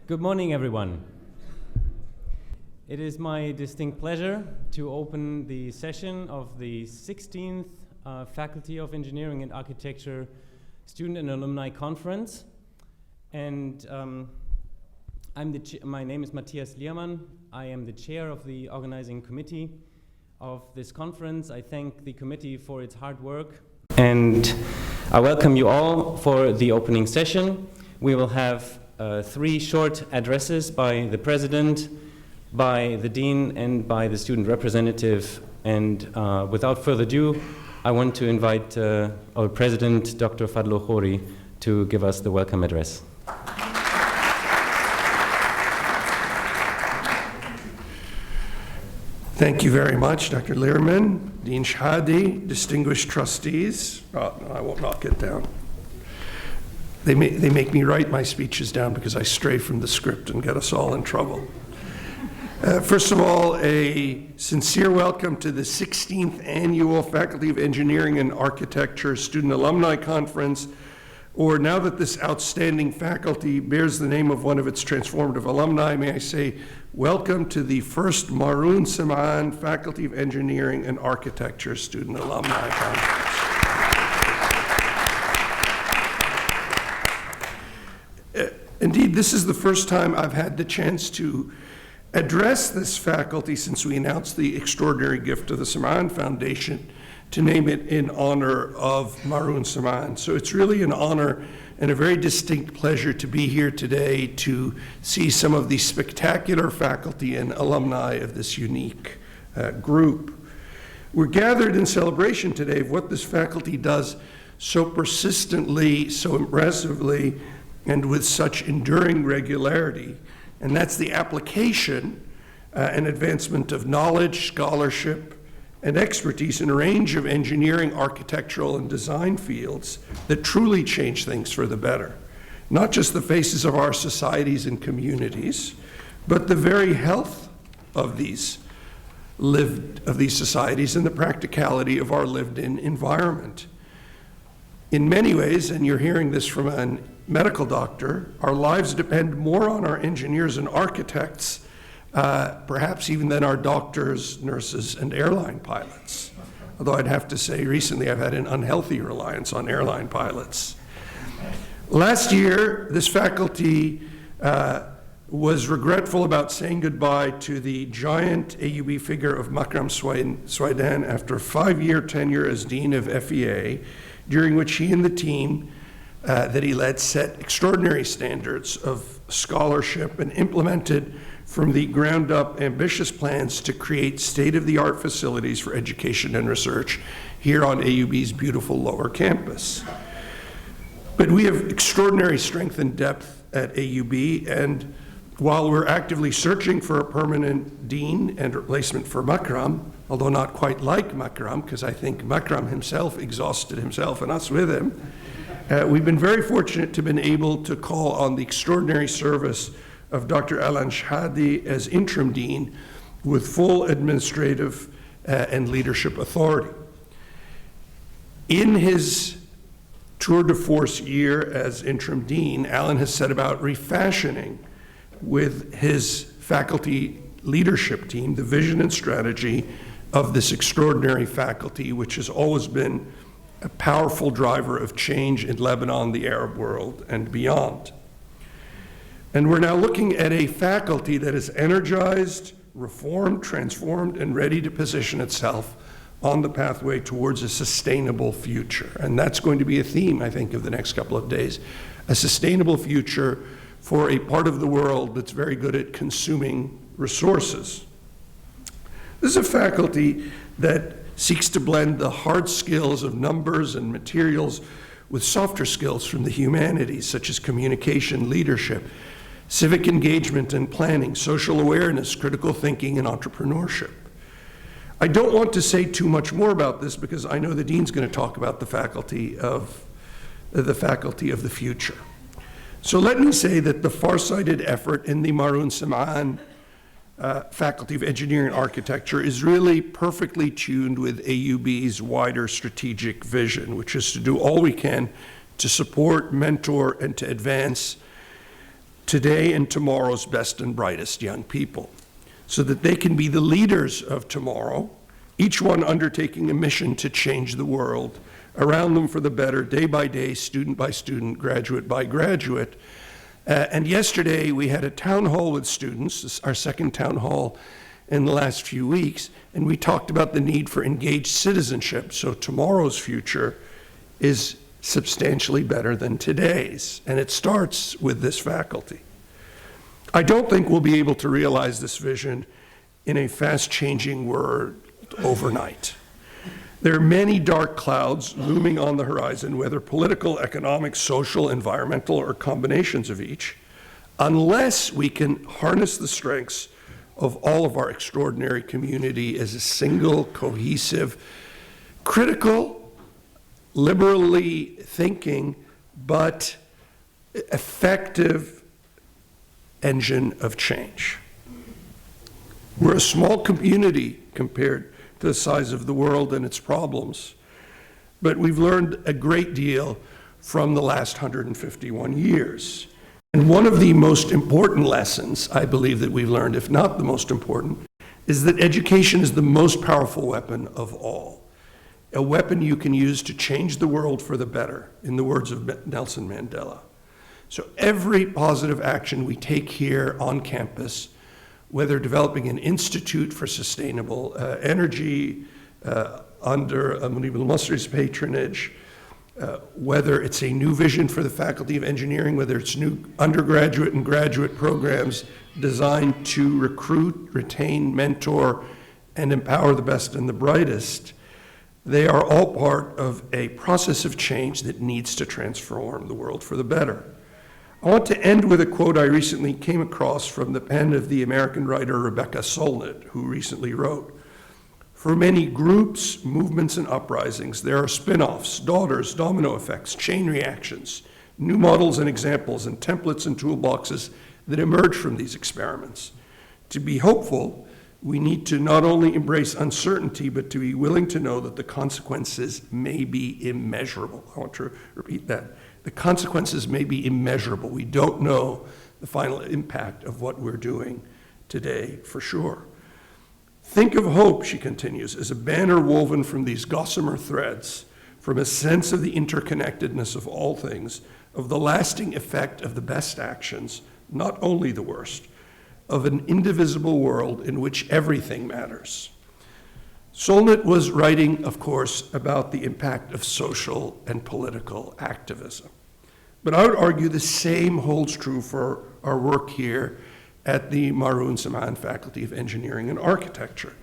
Good morning, everyone. It is my distinct pleasure to open the session of the 16th Faculty of Engineering and Architecture Student and Alumni Conference. And my name is Matthias Liermann. I am the chair of the organizing committee of this conference. I thank the committee for its hard work. And I welcome you all for the opening session. We will have 3 short addresses by the president, by the dean, and by the student representative. And without further ado, I want to invite our president, Dr. Fadlo Khoury, to give us the welcome address. Thank you very much, Dr. Liermann, Dean Shahadi, distinguished trustees. Oh, no, I won't knock it down. They make me write my speeches down because I stray from the script and get us all in trouble. First of all, a sincere welcome to the 16th Annual Faculty of Engineering and Architecture Student Alumni Conference, or now that this outstanding faculty bears the name of one of its transformative alumni, may I say, welcome to the first Maroun Samaan Faculty of Engineering and Architecture Student Alumni Conference. Indeed, this is the first time I've had the chance to address this faculty since we announced the extraordinary gift of the Samaan Foundation to name it in honor of Maroun Samaan. So it's really an honor and a very distinct pleasure to be here today to see some of the spectacular faculty and alumni of this unique group. We're gathered in celebration today of what this faculty does so persistently, so impressively, and with such enduring regularity, and that's the application and advancement of knowledge, scholarship, and expertise in a range of engineering, architectural, and design fields that truly change things for the better. Not just the faces of our societies and communities, but the very health of these societies and the practicality of our lived-in environment. In many ways, and you're hearing this from a medical doctor, our lives depend more on our engineers and architects, perhaps even than our doctors, nurses, and airline pilots. Although I'd have to say recently I've had an unhealthy reliance on airline pilots. Last year, this faculty was regretful about saying goodbye to the giant AUB figure of Makram Swaidan after a 5-year tenure as Dean of FEA, during which he and the team that he led set extraordinary standards of scholarship and implemented from the ground up ambitious plans to create state-of-the-art facilities for education and research here on AUB's beautiful lower campus. But we have extraordinary strength and depth at AUB, and while we're actively searching for a permanent dean and replacement for Makram, although not quite like Makram, because I think Makram himself exhausted himself and us with him, we've been very fortunate to have been able to call on the extraordinary service of Dr. Alan Shahadi as interim dean with full administrative and leadership authority. In his tour de force year as interim dean, Alan has set about refashioning with his faculty leadership team the vision and strategy of this extraordinary faculty, which has always been a powerful driver of change in Lebanon, the Arab world, and beyond. And we're now looking at a faculty that is energized, reformed, transformed, and ready to position itself on the pathway towards a sustainable future. And that's going to be a theme, I think, of the next couple of days. A sustainable future for a part of the world that's very good at consuming resources. This is a faculty that seeks to blend the hard skills of numbers and materials with softer skills from the humanities, such as communication, leadership, civic engagement and planning, social awareness, critical thinking, and entrepreneurship. I don't want to say too much more about this because I know the dean's going to talk about the faculty of the future. So let me say that the far-sighted effort in the Maroun Samaan Faculty of Engineering and Architecture is really perfectly tuned with AUB's wider strategic vision, which is to do all we can to support, mentor, and to advance today and tomorrow's best and brightest young people, so that they can be the leaders of tomorrow, each one undertaking a mission to change the world around them for the better, day by day, student by student, graduate by graduate. And yesterday we had a town hall with students, this is our second town hall in the last few weeks, and we talked about the need for engaged citizenship, so tomorrow's future is substantially better than today's, and it starts with this faculty. I don't think we'll be able to realize this vision in a fast-changing world overnight. There are many dark clouds looming on the horizon, whether political, economic, social, environmental, or combinations of each, unless we can harness the strengths of all of our extraordinary community as a single, cohesive, critical, liberally thinking, but effective engine of change. We're a small community compared to the size of the world and its problems, but we've learned a great deal from the last 151 years. And one of the most important lessons, I believe, that we've learned, if not the most important, is that education is the most powerful weapon of all. A weapon you can use to change the world for the better, in the words of Nelson Mandela. So every positive action we take here on campus, whether developing an institute for sustainable energy under Munib al-Masri's patronage, whether it's a new vision for the Faculty of Engineering, whether it's new undergraduate and graduate programs designed to recruit, retain, mentor, and empower the best and the brightest, they are all part of a process of change that needs to transform the world for the better. I want to end with a quote I recently came across from the pen of the American writer Rebecca Solnit, who recently wrote, "For many groups, movements, and uprisings, there are spin-offs, daughters, domino effects, chain reactions, new models and examples, and templates and toolboxes that emerge from these experiments. To be hopeful, we need to not only embrace uncertainty, but to be willing to know that the consequences may be immeasurable." I want to repeat that. The consequences may be immeasurable. We don't know the final impact of what we're doing today, for sure. Think of hope, she continues, as a banner woven from these gossamer threads, from a sense of the interconnectedness of all things, of the lasting effect of the best actions, not only the worst, of an indivisible world in which everything matters. Solnit was writing, of course, about the impact of social and political activism. But I would argue the same holds true for our work here at the Maroun Samaan Faculty of Engineering and Architecture.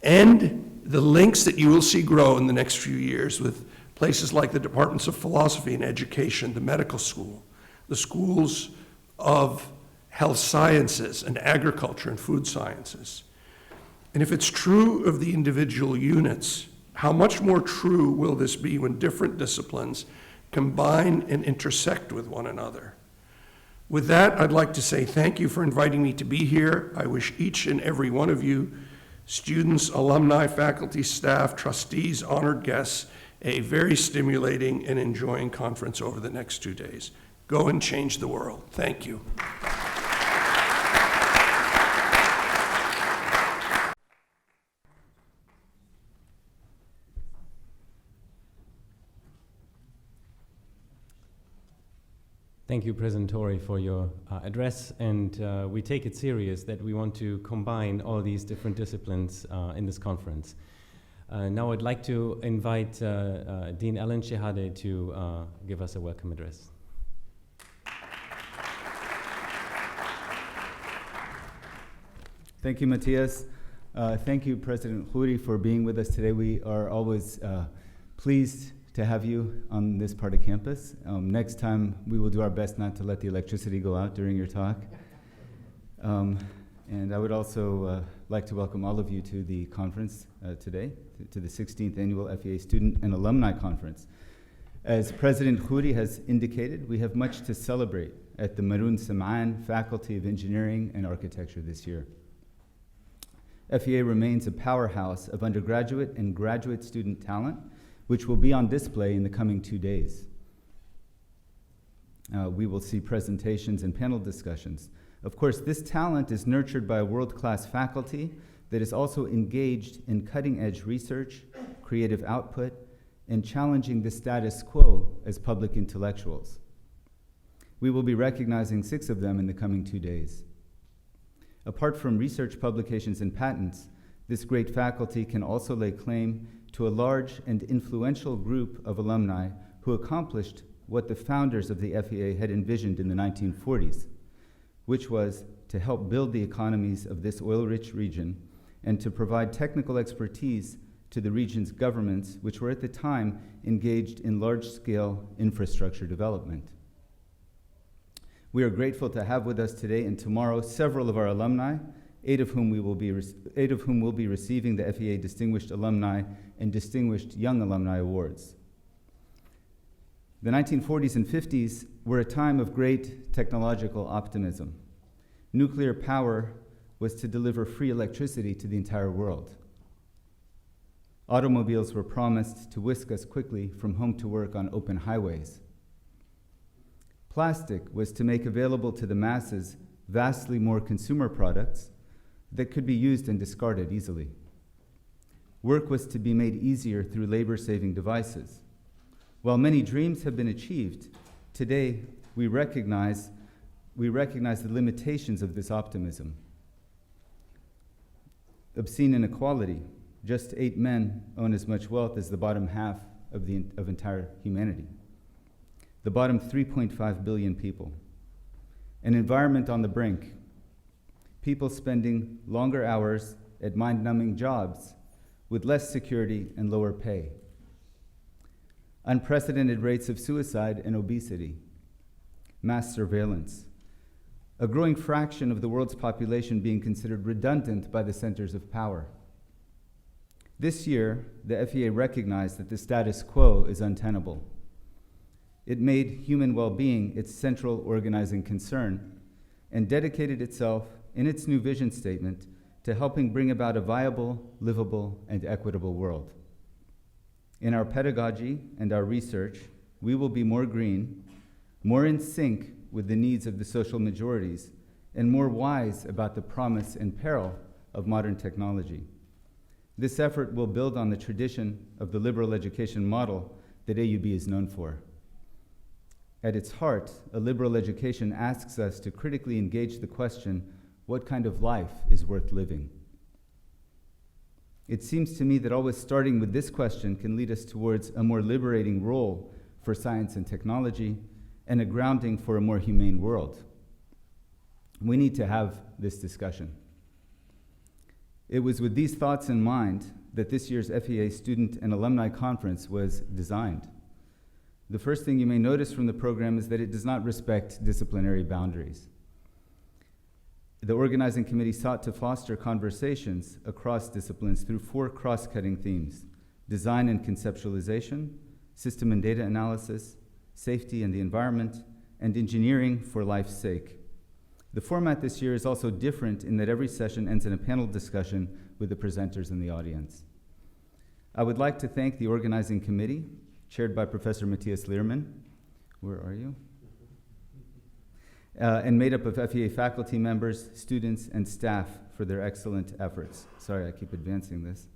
And the links that you will see grow in the next few years with places like the Departments of Philosophy and Education, the medical school, the schools of health sciences and agriculture and food sciences. And if it's true of the individual units, how much more true will this be when different disciplines combine and intersect with one another? With that, I'd like to say thank you for inviting me to be here. I wish each and every one of you, students, alumni, faculty, staff, trustees, honored guests, a very stimulating and enjoying conference over the next 2 days. Go and change the world. Thank you. Thank you, President Torrey, for your address, and we take it serious that we want to combine all these different disciplines in this conference. Now I'd like to invite Dean Ellen Shehadeh to give us a welcome address. Thank you, Matthias. Thank you, President Khoury, for being with us today. We are always pleased to have you on this part of campus. Next time, we will do our best not to let the electricity go out during your talk. And I would also like to welcome all of you to the conference today, to the 16th Annual FEA Student and Alumni Conference. As President Khoury has indicated, we have much to celebrate at the Maroun Samaan Faculty of Engineering and Architecture this year. FEA remains a powerhouse of undergraduate and graduate student talent, which will be on display in the coming 2 days. We will see presentations and panel discussions. Of course, this talent is nurtured by a world-class faculty that is also engaged in cutting-edge research, creative output, and challenging the status quo as public intellectuals. We will be recognizing 6 of them in the coming 2 days. Apart from research publications and patents, this great faculty can also lay claim to a large and influential group of alumni who accomplished what the founders of the FEA had envisioned in the 1940s, which was to help build the economies of this oil-rich region and to provide technical expertise to the region's governments, which were at the time engaged in large-scale infrastructure development. We are grateful to have with us today and tomorrow several of our alumni, 8 of whom will be receiving the FEA Distinguished Alumni and Distinguished Young Alumni Awards. The 1940s and 50s were a time of great technological optimism. Nuclear power was to deliver free electricity to the entire world. Automobiles were promised to whisk us quickly from home to work on open highways. Plastic was to make available to the masses vastly more consumer products that could be used and discarded easily. Work was to be made easier through labor-saving devices. While many dreams have been achieved, today we recognize the limitations of this optimism. Obscene inequality. Just 8 men own as much wealth as the bottom half of entire humanity. The bottom 3.5 billion people. An environment on the brink. People spending longer hours at mind-numbing jobs with less security and lower pay. Unprecedented rates of suicide and obesity. Mass surveillance. A growing fraction of the world's population being considered redundant by the centers of power. This year, the FEA recognized that the status quo is untenable. It made human well-being its central organizing concern and dedicated itself in its new vision statement to helping bring about a viable, livable, and equitable world. In our pedagogy and our research, we will be more green, more in sync with the needs of the social majorities, and more wise about the promise and peril of modern technology. This effort will build on the tradition of the liberal education model that AUB is known for. At its heart, a liberal education asks us to critically engage the question, what kind of life is worth living? It seems to me that always starting with this question can lead us towards a more liberating role for science and technology and a grounding for a more humane world. We need to have this discussion. It was with these thoughts in mind that this year's FEA Student and Alumni Conference was designed. The first thing you may notice from the program is that it does not respect disciplinary boundaries. The organizing committee sought to foster conversations across disciplines through 4 cross-cutting themes: design and conceptualization, system and data analysis, safety and the environment, and engineering for life's sake. The format this year is also different in that every session ends in a panel discussion with the presenters and the audience. I would like to thank the organizing committee, chaired by Professor Matthias Lehrman. Where are you? And made up of FEA faculty members, students, and staff for their excellent efforts. Sorry, I keep advancing this.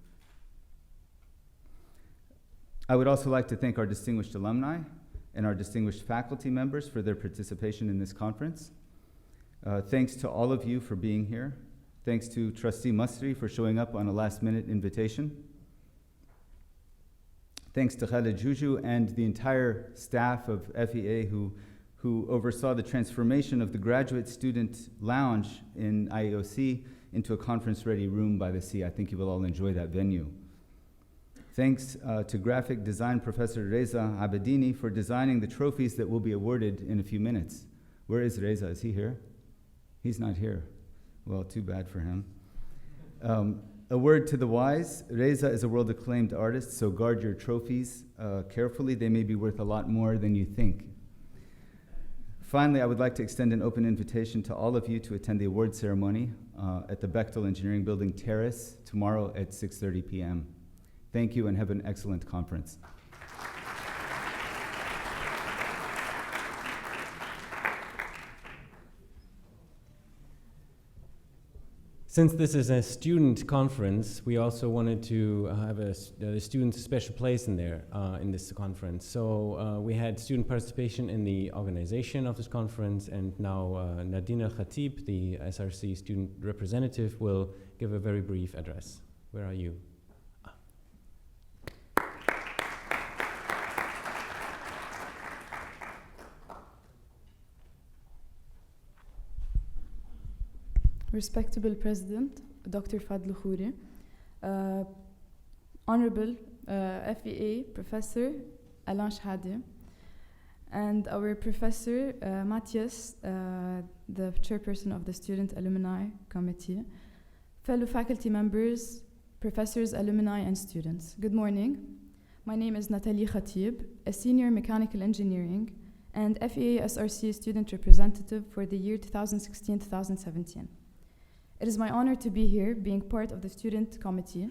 I would also like to thank our distinguished alumni and our distinguished faculty members for their participation in this conference. Thanks to all of you for being here. Thanks to Trustee Masri for showing up on a last-minute invitation. Thanks to Khaled Juju and the entire staff of FEA who oversaw the transformation of the graduate student lounge in IEOC into a conference-ready room by the sea. I think you will all enjoy that venue. Thanks to graphic design professor Reza Abedini for designing the trophies that will be awarded in a few minutes. Where is Reza? Is he here? He's not here. Well, too bad for him. A word to the wise. Reza is a world-acclaimed artist, so guard your trophies carefully. They may be worth a lot more than you think. Finally, I would like to extend an open invitation to all of you to attend the award ceremony at the Bechtel Engineering Building Terrace tomorrow at 6:30 p.m. Thank you and have an excellent conference. Since this is a student conference, we also wanted to have the students a special place in there, in this conference. So we had student participation in the organization of this conference, and now Nadine Al-Khatib, the SRC student representative, will give a very brief address. Where are you? Respectable President, Dr. Fadl Khouri, Honorable FEA Professor Alain Shhadi, and our Professor Matthias, the Chairperson of the Student Alumni Committee, fellow faculty members, professors, alumni, and students. Good morning. My name is Nathalie Khatib, a Senior Mechanical Engineering and FEA SRC Student Representative for the year 2016-2017. It is my honor to be here, being part of the student committee.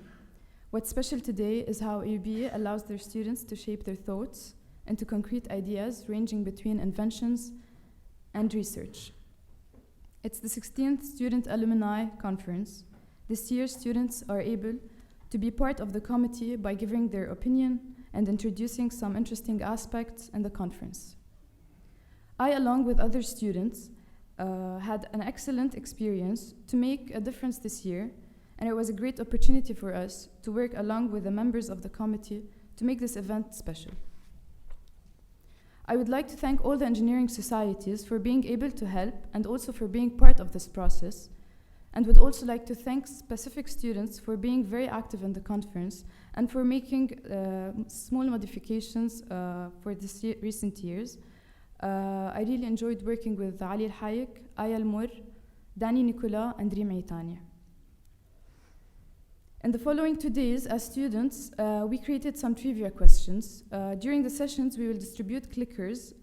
What's special today is how AUB allows their students to shape their thoughts into concrete ideas ranging between inventions and research. It's the 16th Student Alumni Conference. This year, students are able to be part of the committee by giving their opinion and introducing some interesting aspects in the conference. I, along with other students, had an excellent experience to make a difference this year, and it was a great opportunity for us to work along with the members of the committee to make this event special. I would like to thank all the engineering societies for being able to help and also for being part of this process, and would also like to thank specific students for being very active in the conference and for making small modifications for the recent years. I really enjoyed working with Ali Al-Hayek, Aya Al-Mur, Danny Nicola, and Reem Aitani. In the following 2 days, as students, we created some trivia questions. During the sessions, we will distribute clickers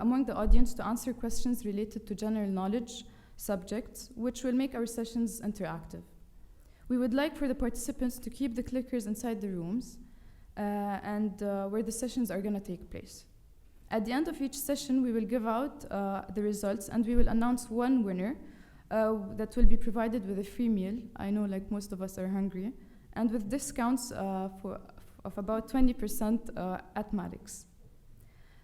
among the audience to answer questions related to general knowledge subjects, which will make our sessions interactive. We would like for the participants to keep the clickers inside the rooms and where the sessions are going to take place. At the end of each session, we will give out the results, and we will announce one winner that will be provided with a free meal. I know, like, most of us are hungry, and with discounts of about 20% at Malix.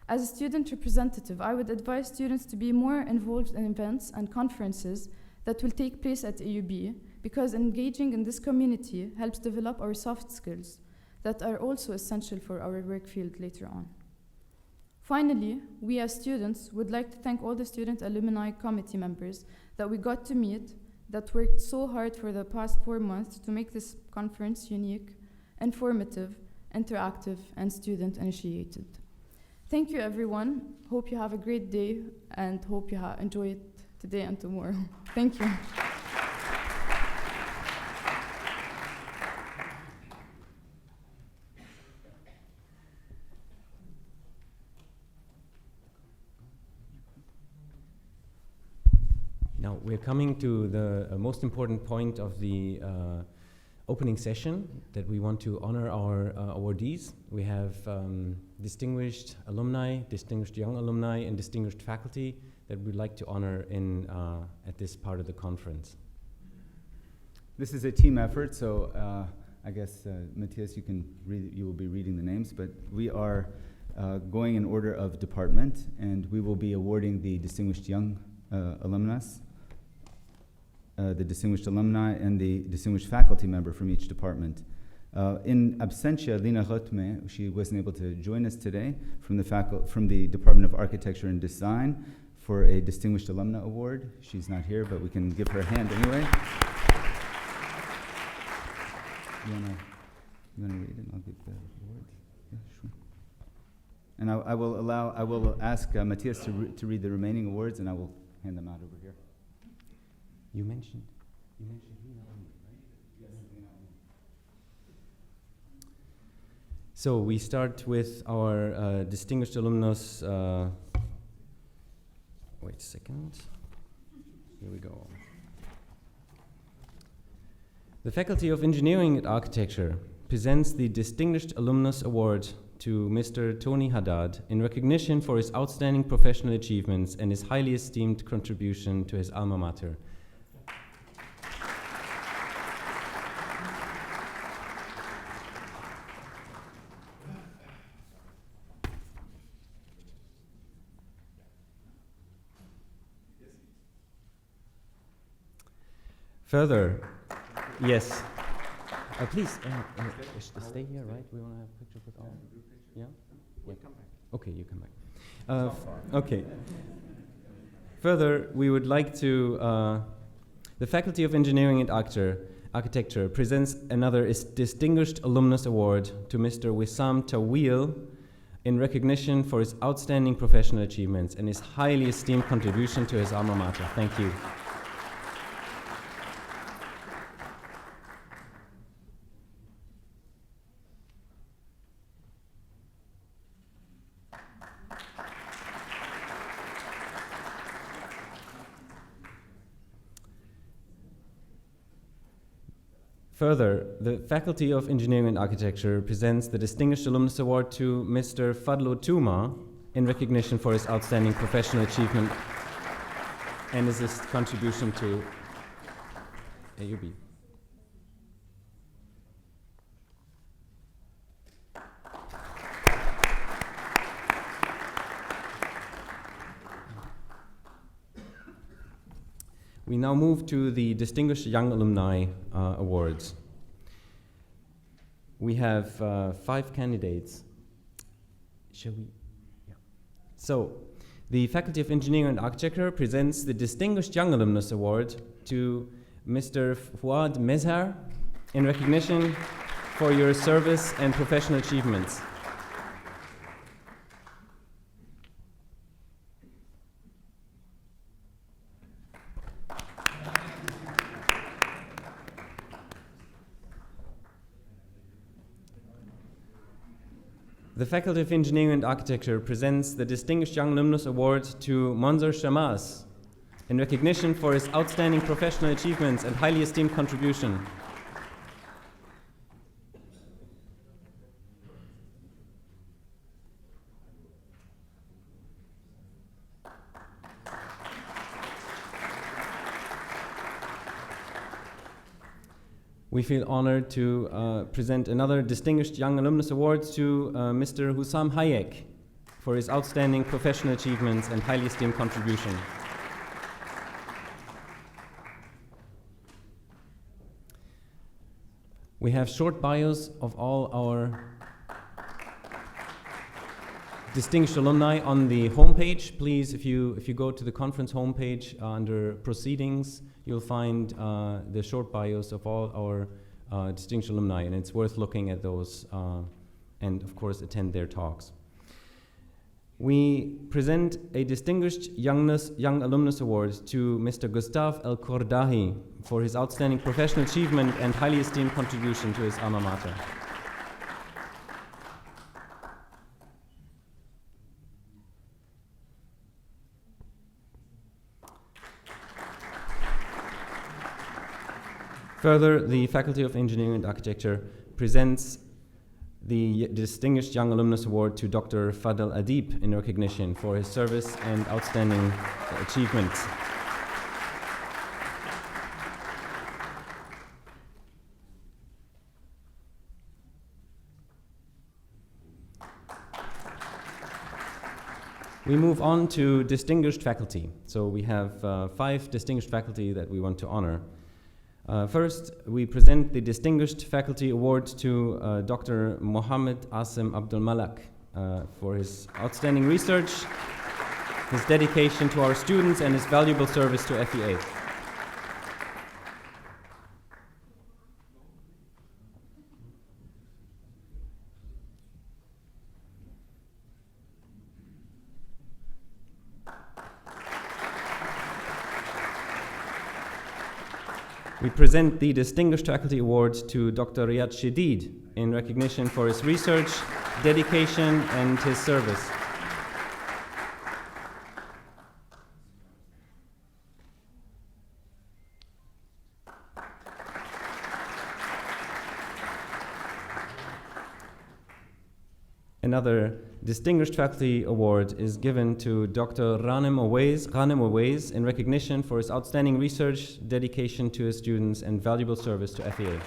As a student representative, I would advise students to be more involved in events and conferences that will take place at AUB, because engaging in this community helps develop our soft skills that are also essential for our work field later on. Finally, we as students would like to thank all the Student Alumni Committee members that we got to meet, that worked so hard for the past 4 months to make this conference unique, informative, interactive, and student-initiated. Thank you, everyone. Hope you have a great day, and hope you enjoy it today and tomorrow. Thank you. Now, we're coming to the most important point of the opening session, that we want to honor our awardees. We have distinguished alumni, distinguished young alumni, and distinguished faculty that we'd like to honor at this part of the conference. This is a team effort, so I guess, Matthias, you will be reading the names, but we are going in order of department, and we will be awarding the distinguished young alumnus, the distinguished alumni, and the distinguished faculty member from each department. In absentia, Lina Rotme, she wasn't able to join us today, from the Department of Architecture and Design for a Distinguished Alumna Award. She's not here, but we can give her a hand anyway. You wanna read it? I'll give the award. Yeah, sure. And I will ask Matthias to read the remaining awards, and I will hand them out over here. You mentioned Lina, right? Yes, Lina. So we start with our distinguished alumnus. Wait a second. Here we go. The Faculty of Engineering and Architecture presents the Distinguished Alumnus Award to Mr. Tony Haddad in recognition for his outstanding professional achievements and his highly esteemed contribution to his alma mater. Further, yes. Please, stay here, right? We want to have pictures with all. Yeah? Yeah. Okay, you come back. Okay. Further, we would like to, the Faculty of Engineering and Architecture presents another distinguished alumnus award to Mr. Wissam Tawil in recognition for his outstanding professional achievements and his highly esteemed contribution to his alma mater. Thank you. Further, the Faculty of Engineering and Architecture presents the Distinguished Alumnus Award to Mr. Fadlo Touma in recognition for his outstanding professional achievement and his contribution to AUB. We now move to the Distinguished Young Alumni Awards. We have 5 candidates. Shall we? Yeah. So, the Faculty of Engineering and Architecture presents the Distinguished Young Alumnus Award to Mr. Fouad Mezhar in recognition for your service and professional achievements. The Faculty of Engineering and Architecture presents the Distinguished Young Alumnus Award to Manzur Shamaz in recognition for his outstanding professional achievements and highly esteemed contribution. We feel honored to present another Distinguished Young Alumnus Award to Mr. Hussam Hayek for his outstanding professional achievements and highly esteemed contribution. We have short bios of all our distinguished alumni on the homepage. Please, if you go to the conference homepage under proceedings, you'll find the short bios of all our distinguished alumni, and it's worth looking at those and, of course, attend their talks. We present a Distinguished Young Alumnus Award to Mr. Gustav El-Kordahi for his outstanding professional achievement and highly esteemed contribution to his alma mater. Further, the Faculty of Engineering and Architecture presents the Distinguished Young Alumnus Award to Dr. Fadel Adib in recognition for his service and outstanding achievements. We move on to distinguished faculty. So we have 5 distinguished faculty that we want to honor. First, we present the Distinguished Faculty Award to Dr. Mohammed Asim Abdul Malak for his outstanding research, his dedication to our students, and his valuable service to FEA. We present the Distinguished Faculty Award to Dr. Riyad Shadid in recognition for his research, dedication, and his service. Another Distinguished Faculty Award is given to Dr. Ghanem Owais in recognition for his outstanding research, dedication to his students, and valuable service to FEA.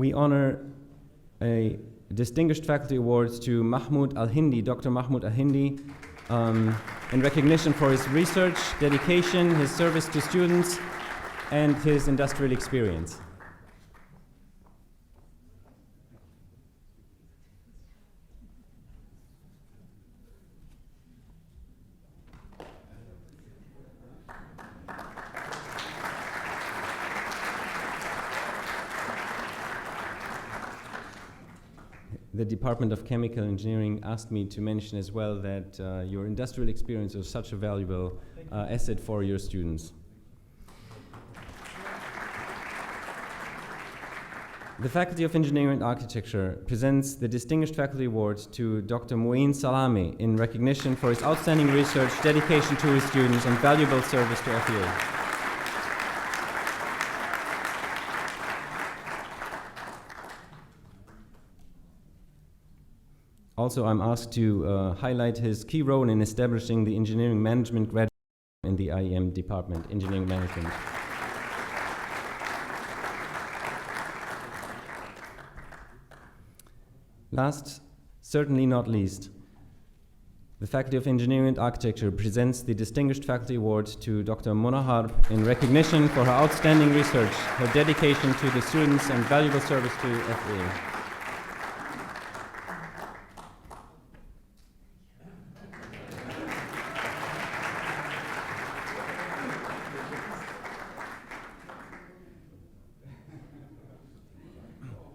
we honor a Distinguished Faculty Award to Mahmoud Al-Hindi, Dr. Mahmoud Al-Hindi, in recognition for his research, dedication, his service to students, and his industrial experience. The Department of Chemical Engineering asked me to mention as well that your industrial experience is such a valuable asset for your students. The Faculty of Engineering and Architecture presents the Distinguished Faculty Award to Dr. Muin Salame in recognition for his outstanding research, dedication to his students, and valuable service to FEA. Also, I'm asked to highlight his key role in establishing the engineering management graduate in the IEM department, engineering management. Last, certainly not least, the Faculty of Engineering and Architecture presents the Distinguished Faculty Award to Dr. Mona Harb in recognition for her outstanding research, her dedication to the students, and valuable service to FEA.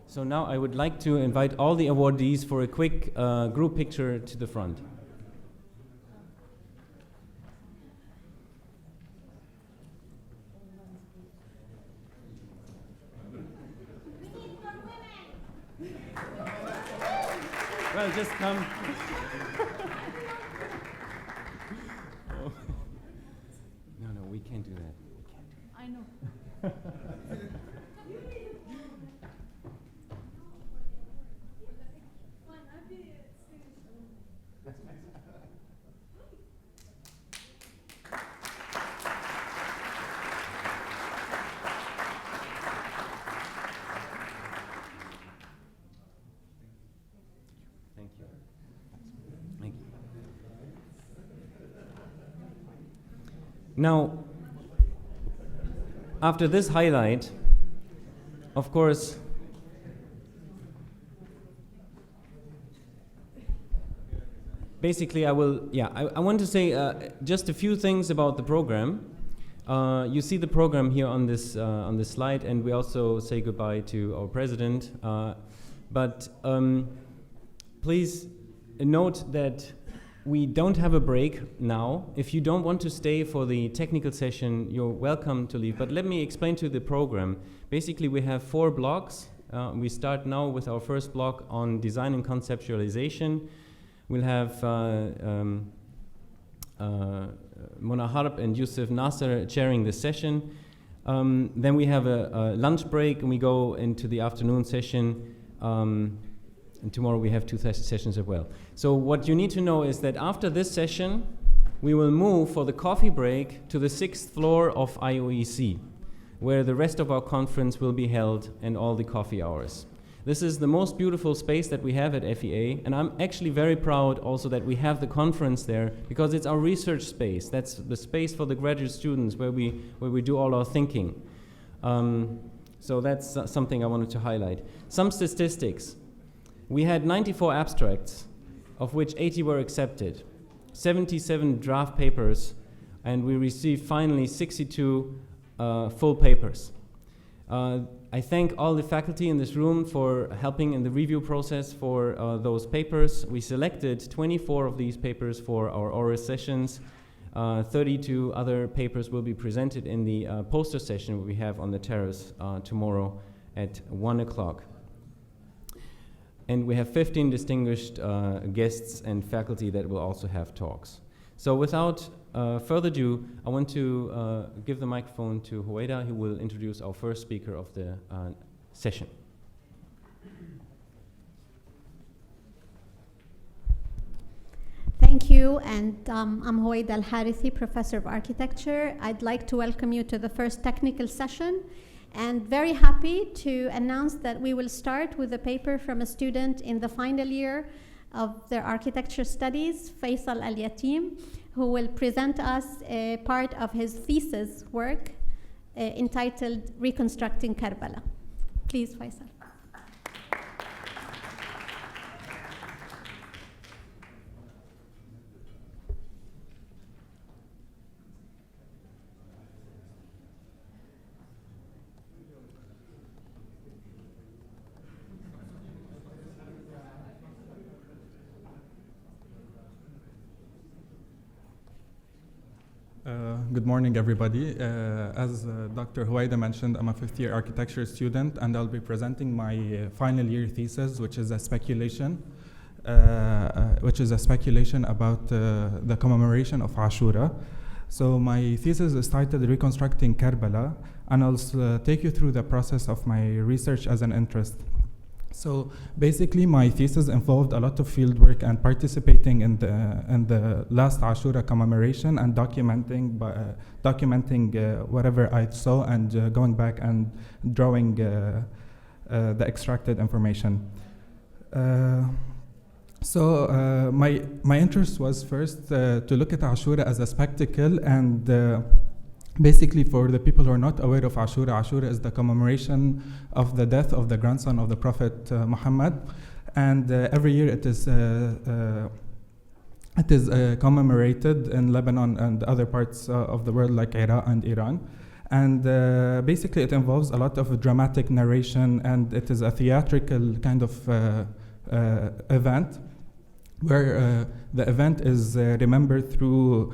So now I would like to invite all the awardees for a quick group picture to the front. Well, just come. Oh. No, we can't do that. I know. Now, after this highlight, of course, basically I want to say just a few things about the program. You see the program here on this slide, and we also say goodbye to our president. But please note that we don't have a break now. If you don't want to stay for the technical session, you're welcome to leave. But let me explain to you the program. Basically, we have 4 blocks. We start now with our first block on design and conceptualization. We'll have Mona Harb and Yusuf Nasser chairing the session. Then we have a lunch break, and we go into the afternoon session. And tomorrow we have 2 sessions as well. So what you need to know is that after this session, we will move for the coffee break to the 6th floor of IOEC, where the rest of our conference will be held and all the coffee hours. This is the most beautiful space that we have at FEA, and I'm actually very proud also that we have the conference there, because it's our research space. That's the space for the graduate students where we do all our thinking. So that's something I wanted to highlight. Some statistics. We had 94 abstracts, of which 80 were accepted, 77 draft papers, and we received finally 62 full papers. I thank all the faculty in this room for helping in the review process for those papers. We selected 24 of these papers for our oral sessions. 32 other papers will be presented in the poster session we have on the terrace tomorrow at 1 o'clock. And we have 15 distinguished guests and faculty that will also have talks. So without further ado, I want to give the microphone to Huwaida, who will introduce our first speaker of the session. Thank you, and I'm Huwaida Al-Harithi, Professor of Architecture. I'd like to welcome you to the first technical session And very happy to announce that we will start with a paper from a student in the final year of their architecture studies, Faisal Al-Yatim, who will present us a part of his thesis work entitled Reconstructing Karbala. Please, Faisal. Good morning, everybody. As Dr. Huwaida mentioned, I'm a fifth-year architecture student, and I'll be presenting my final year thesis, which is a speculation about the commemoration of Ashura. So my thesis is titled Reconstructing Karbala, and I'll take you through the process of my research as an interest. So basically, my thesis involved a lot of field work and participating in the last Ashura commemoration and documenting whatever I saw and going back and drawing the extracted information. So my interest was first to look at Ashura as a spectacle, and basically, for the people who are not aware of Ashura, Ashura is the commemoration of the death of the grandson of the Prophet Muhammad, and every year it is commemorated in Lebanon and other parts of the world like Iraq and Iran. And basically, it involves a lot of dramatic narration, and it is a theatrical kind of event, where the event is remembered through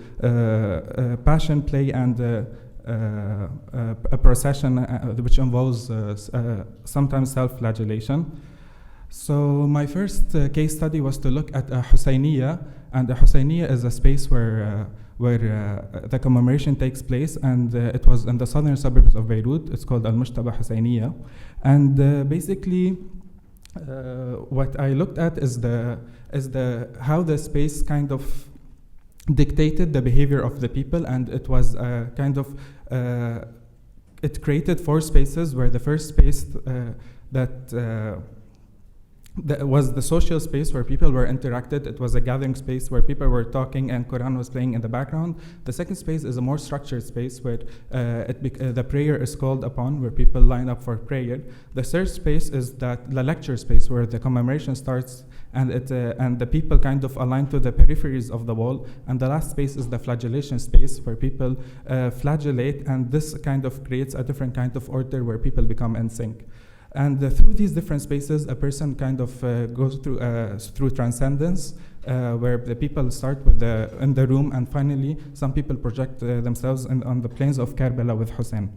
passion play and a procession which involves sometimes self-flagellation. So my first case study was to look at a Husayniyya, and the Husayniyya is a space where the commemoration takes place, and it was in the southern suburbs of Beirut. It's called Al-Mushtaba Husayniyya, and basically what I looked at is how the space kind of dictated the behavior of the people, and it was it created four spaces, where the first space that was the social space where people were interacted. It was a gathering space where people were talking and Quran was playing in the background. The second space is a more structured space where the prayer is called upon, where people line up for prayer. The third space is the lecture space where the commemoration starts, and the people kind of align to the peripheries of the wall. And the last space is the flagellation space, where people flagellate, and this kind of creates a different kind of order where people become in sync. And through these different spaces, a person kind of goes through transcendence, where the people start in the room, and finally some people project themselves on the plains of Karbala with Hussein.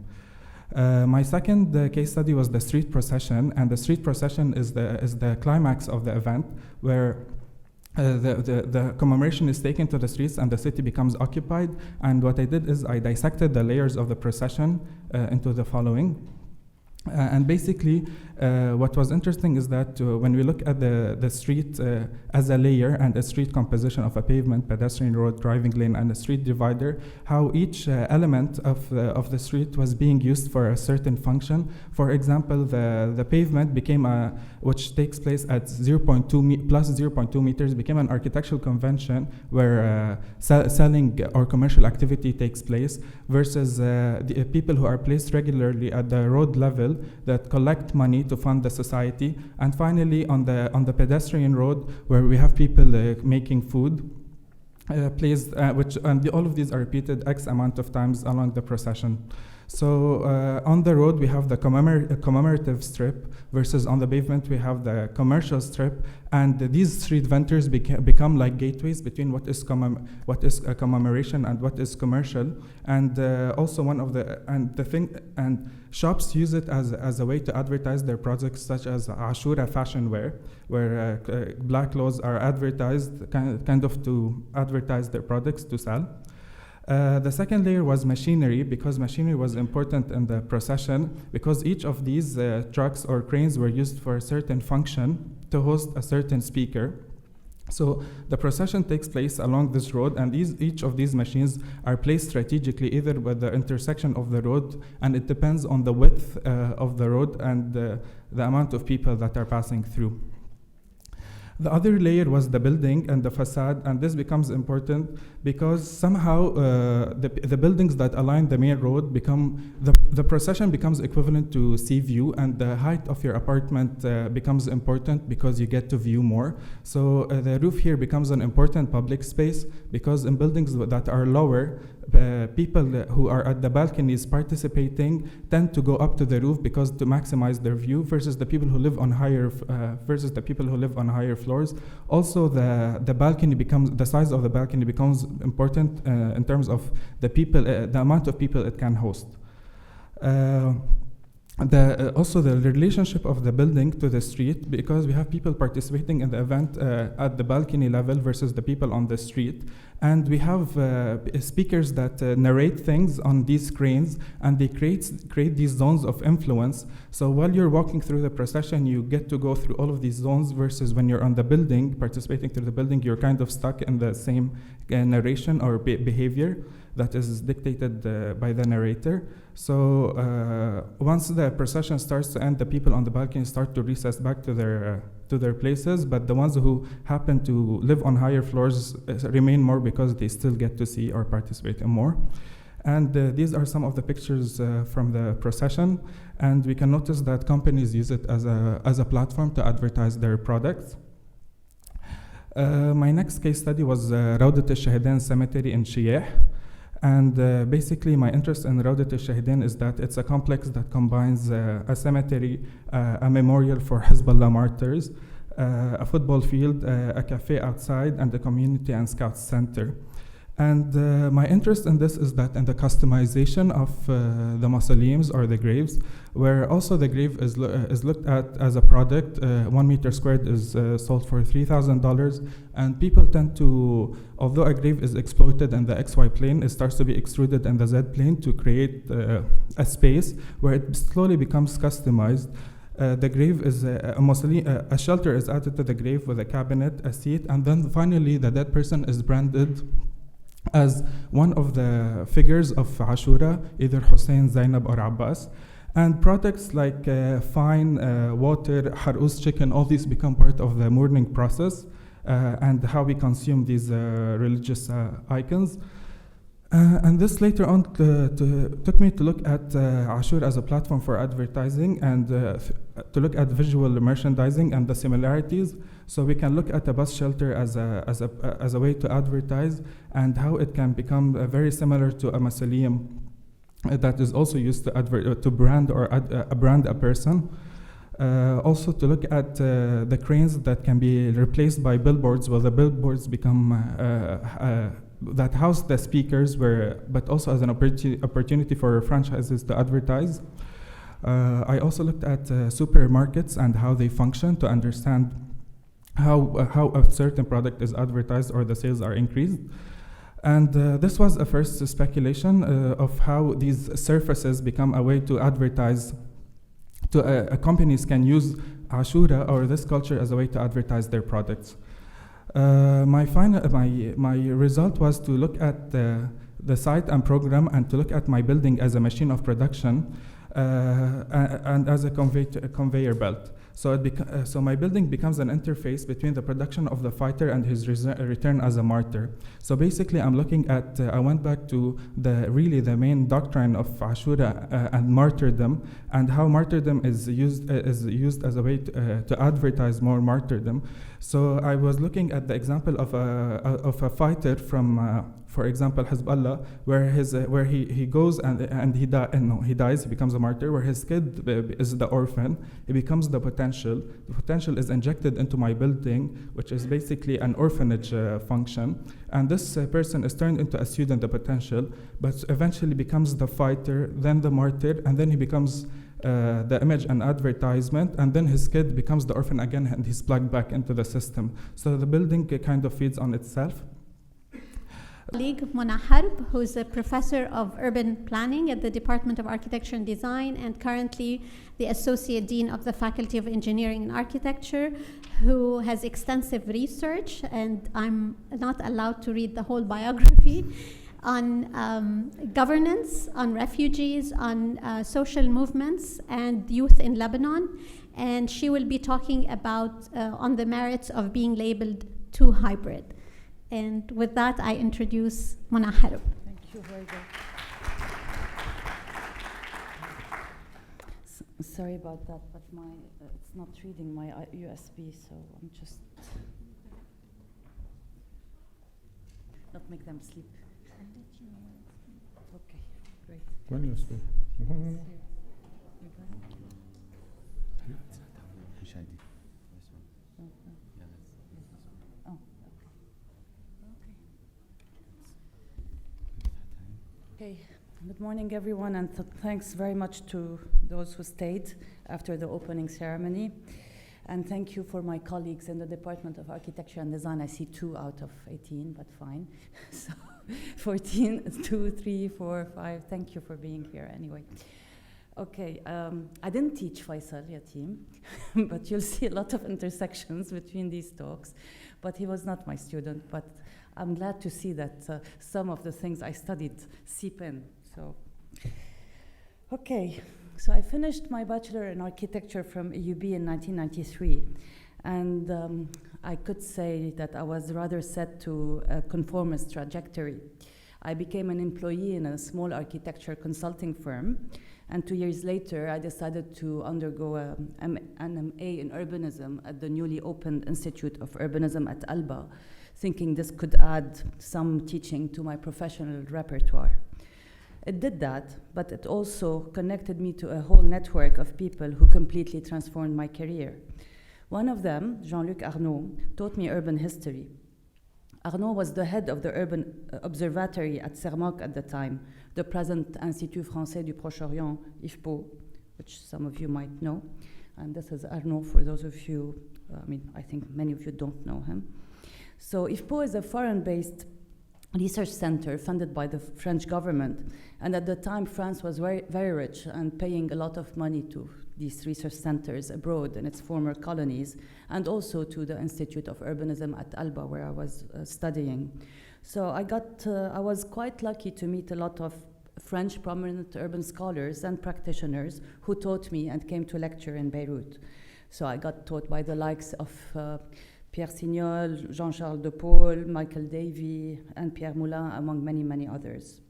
My second case study was the street procession, and the street procession is the climax of the event, where the commemoration is taken to the streets and the city becomes occupied. And what I did is I dissected the layers of the procession into the following. And basically, what was interesting is that when we look at the street as a layer and a street composition of a pavement, pedestrian road, driving lane, and a street divider, how each element of the street was being used for a certain function. For example, the pavement became which takes place at plus 0.2 meters, became an architectural convention where selling or commercial activity takes place, versus the people who are placed regularly at the road level that collect money to fund the society. And finally, on the pedestrian road, where we have people making food, all of these are repeated X amount of times along the procession. So on the road, we have the commemorative strip, versus on the pavement, we have the commercial strip. And these street vendors become like gateways between what is a commemoration and what is commercial. And also shops use it as a way to advertise their products, such as Ashura fashion wear, where black clothes are advertised kind of to advertise their products to sell. The second layer was machinery, because machinery was important in the procession, because each of these trucks or cranes were used for a certain function to host a certain speaker. So the procession takes place along this road, and each of these machines are placed strategically either with the intersection of the road, and it depends on the width of the road and the amount of people that are passing through. The other layer was the building and the facade, and this becomes important because somehow the buildings that align the main road become, the procession becomes equivalent to sea view, and the height of your apartment becomes important because you get to view more. So the roof here becomes an important public space because in buildings that are lower, people who are at the balconies participating tend to go up to the roof because to maximize their view versus the people who live on higher floors. Also, the balcony becomes, the size of the balcony becomes important in terms of the people, the amount of people it can host. Also the relationship of the building to the street, because we have people participating in the event at the balcony level versus the people on the street. And we have speakers that narrate things on these screens, and they create these zones of influence. So while you're walking through the procession, you get to go through all of these zones, versus when you're on the building, participating through the building, you're kind of stuck in the same narration or behavior that is dictated by the narrator. So once the procession starts to end, the people on the balcony start to recess back to their places, but the ones who happen to live on higher floors remain more because they still get to see or participate in more. And these are some of the pictures from the procession, and we can notice that companies use it as a platform to advertise their products. My next case study was Rawdat al-Shahidan Cemetery in Shiyah. And basically, my interest in Rawdat al-Shahidan is that it's a complex that combines a cemetery, a memorial for Hezbollah martyrs, a football field, a cafe outside, and a community and scouts center. And my interest in this is that in the customization of the mausoleums or the graves, where also the grave is looked at as a product. 1 meter squared is sold for $3,000, and people tend to, although a grave is exploited in the XY plane, it starts to be extruded in the Z plane to create a space where it slowly becomes customized. The grave is a mausoleum, a shelter is added to the grave with a cabinet, a seat, and then finally the dead person is branded as one of the figures of Ashura, either Hussein, Zainab, or Abbas. And products like fine, water, harous chicken, all these become part of the mourning process and how we consume these religious icons. And this later on took me to look at Ashur as a platform for advertising and to look at visual merchandising and the similarities. So we can look at a bus shelter as a way to advertise, and how it can become very similar to a mausoleum that is also used to brand or brand a person. Also to look at the cranes that can be replaced by billboards, where the billboards become that house the speakers, but also as an opportunity for franchises to advertise. I also looked at supermarkets and how they function to understand how a certain product is advertised or the sales are increased. And this was a first speculation of how these surfaces become a way to advertise. Companies can use Ashura or this culture as a way to advertise their products. My result was to look at the site and program, and to look at my building as a machine of production and as a conveyor belt. So my building becomes an interface between the production of the fighter and his return as a martyr. So basically, I'm looking at, I went back to the main doctrine of Ashura and martyrdom, and how martyrdom is used as a way to advertise more martyrdom. So I was looking at the example of a fighter from, for example, Hezbollah, where he goes and he dies, he becomes a martyr. Where his kid is the orphan, he becomes the potential. The potential is injected into my building, which is basically an orphanage function. And this person is turned into a student, the potential, but eventually becomes the fighter, then the martyr, and then he becomes the image and advertisement, and then his kid becomes the orphan again, and he's plugged back into the system. So the building kind of feeds on itself. Colleague Mona Harb, who is a professor of urban planning at the Department of Architecture and Design and currently the Associate Dean of the Faculty of Engineering and Architecture, who has extensive research, and I'm not allowed to read the whole biography, on governance, on refugees, on social movements and youth in Lebanon. And she will be talking about on the merits of being labeled too hybrid. And with that, I introduce Mona Harb. Thank you, Helga. Sorry about that, but my it's not reading my USB, so I'm just not make them sleep. Okay, great. One USB. Okay, good morning everyone, and thanks very much to those who stayed after the opening ceremony. And thank you for my colleagues in the Department of Architecture and Design. I see 2 out of 18, but fine. So 14, 2, 3, 4, 5, thank you for being here anyway. Okay, I didn't teach Faisal Yatim, but you'll see a lot of intersections between these talks. But he was not my student, but I'm glad to see that some of the things I studied seep in. So, okay, so I finished my bachelor in architecture from EUB in 1993, and I could say that I was rather set to a conformist trajectory. I became an employee in a small architecture consulting firm, and 2 years later, I decided to undergo an MA in urbanism at the newly opened Institute of Urbanism at Alba, thinking this could add some teaching to my professional repertoire. It did that, but it also connected me to a whole network of people who completely transformed my career. One of them, Jean-Luc Arnaud, taught me urban history. Arnaud was the head of the Urban Observatory at Cermak at the time, the present Institut Français du Proche-Orient, IFPO, which some of you might know. And this is Arnaud for those of you, I think many of you don't know him. So IFPO is a foreign-based research center funded by the French government. And at the time, France was very, very rich and paying a lot of money to these research centers abroad in its former colonies, and also to the Institute of Urbanism at Alba, where I was studying. So I was quite lucky to meet a lot of French prominent urban scholars and practitioners who taught me and came to lecture in Beirut. So I got taught by the likes of Pierre Signol, Jean-Charles de Paul, Michael Davy, and Pierre Moulin, among many, many others.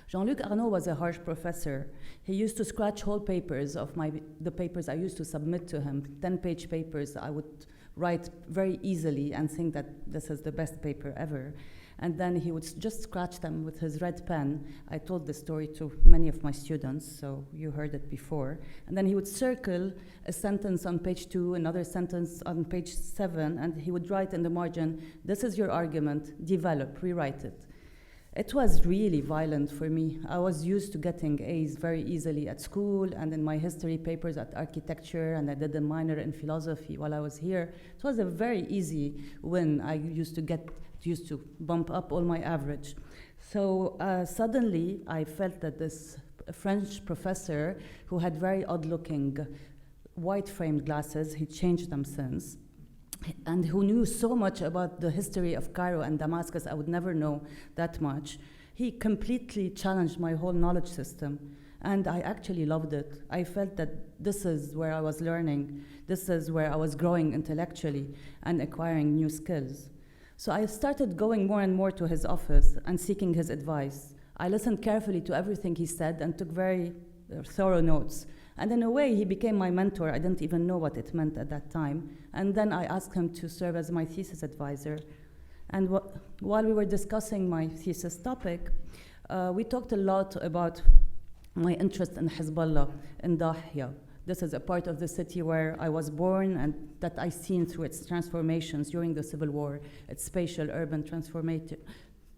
Jean-Luc Arnaud was a harsh professor. He used to scratch whole papers of the papers I used to submit to him, 10-page papers I would write very easily and think that this is the best paper ever. And then he would just scratch them with his red pen. I told this story to many of my students, so you heard it before. And then he would circle a sentence on page 2, another sentence on page 7, and he would write in the margin, "This is your argument, develop, rewrite it." It was really violent for me. I was used to getting A's very easily at school and in my history papers at architecture, and I did a minor in philosophy while I was here. It was a very easy win. I used to bump up all my average. So suddenly I felt that this French professor who had very odd-looking white-framed glasses, he changed them since, and who knew so much about the history of Cairo and Damascus, I would never know that much. He completely challenged my whole knowledge system, and I actually loved it. I felt that this is where I was learning, this is where I was growing intellectually and acquiring new skills. So I started going more and more to his office and seeking his advice. I listened carefully to everything he said and took very thorough notes. And in a way, he became my mentor. I didn't even know what it meant at that time. And then I asked him to serve as my thesis advisor. And while we were discussing my thesis topic, we talked a lot about my interest in Hezbollah in Dahia. This is a part of the city where I was born and that I've seen through its transformations during the Civil War, its spatial urban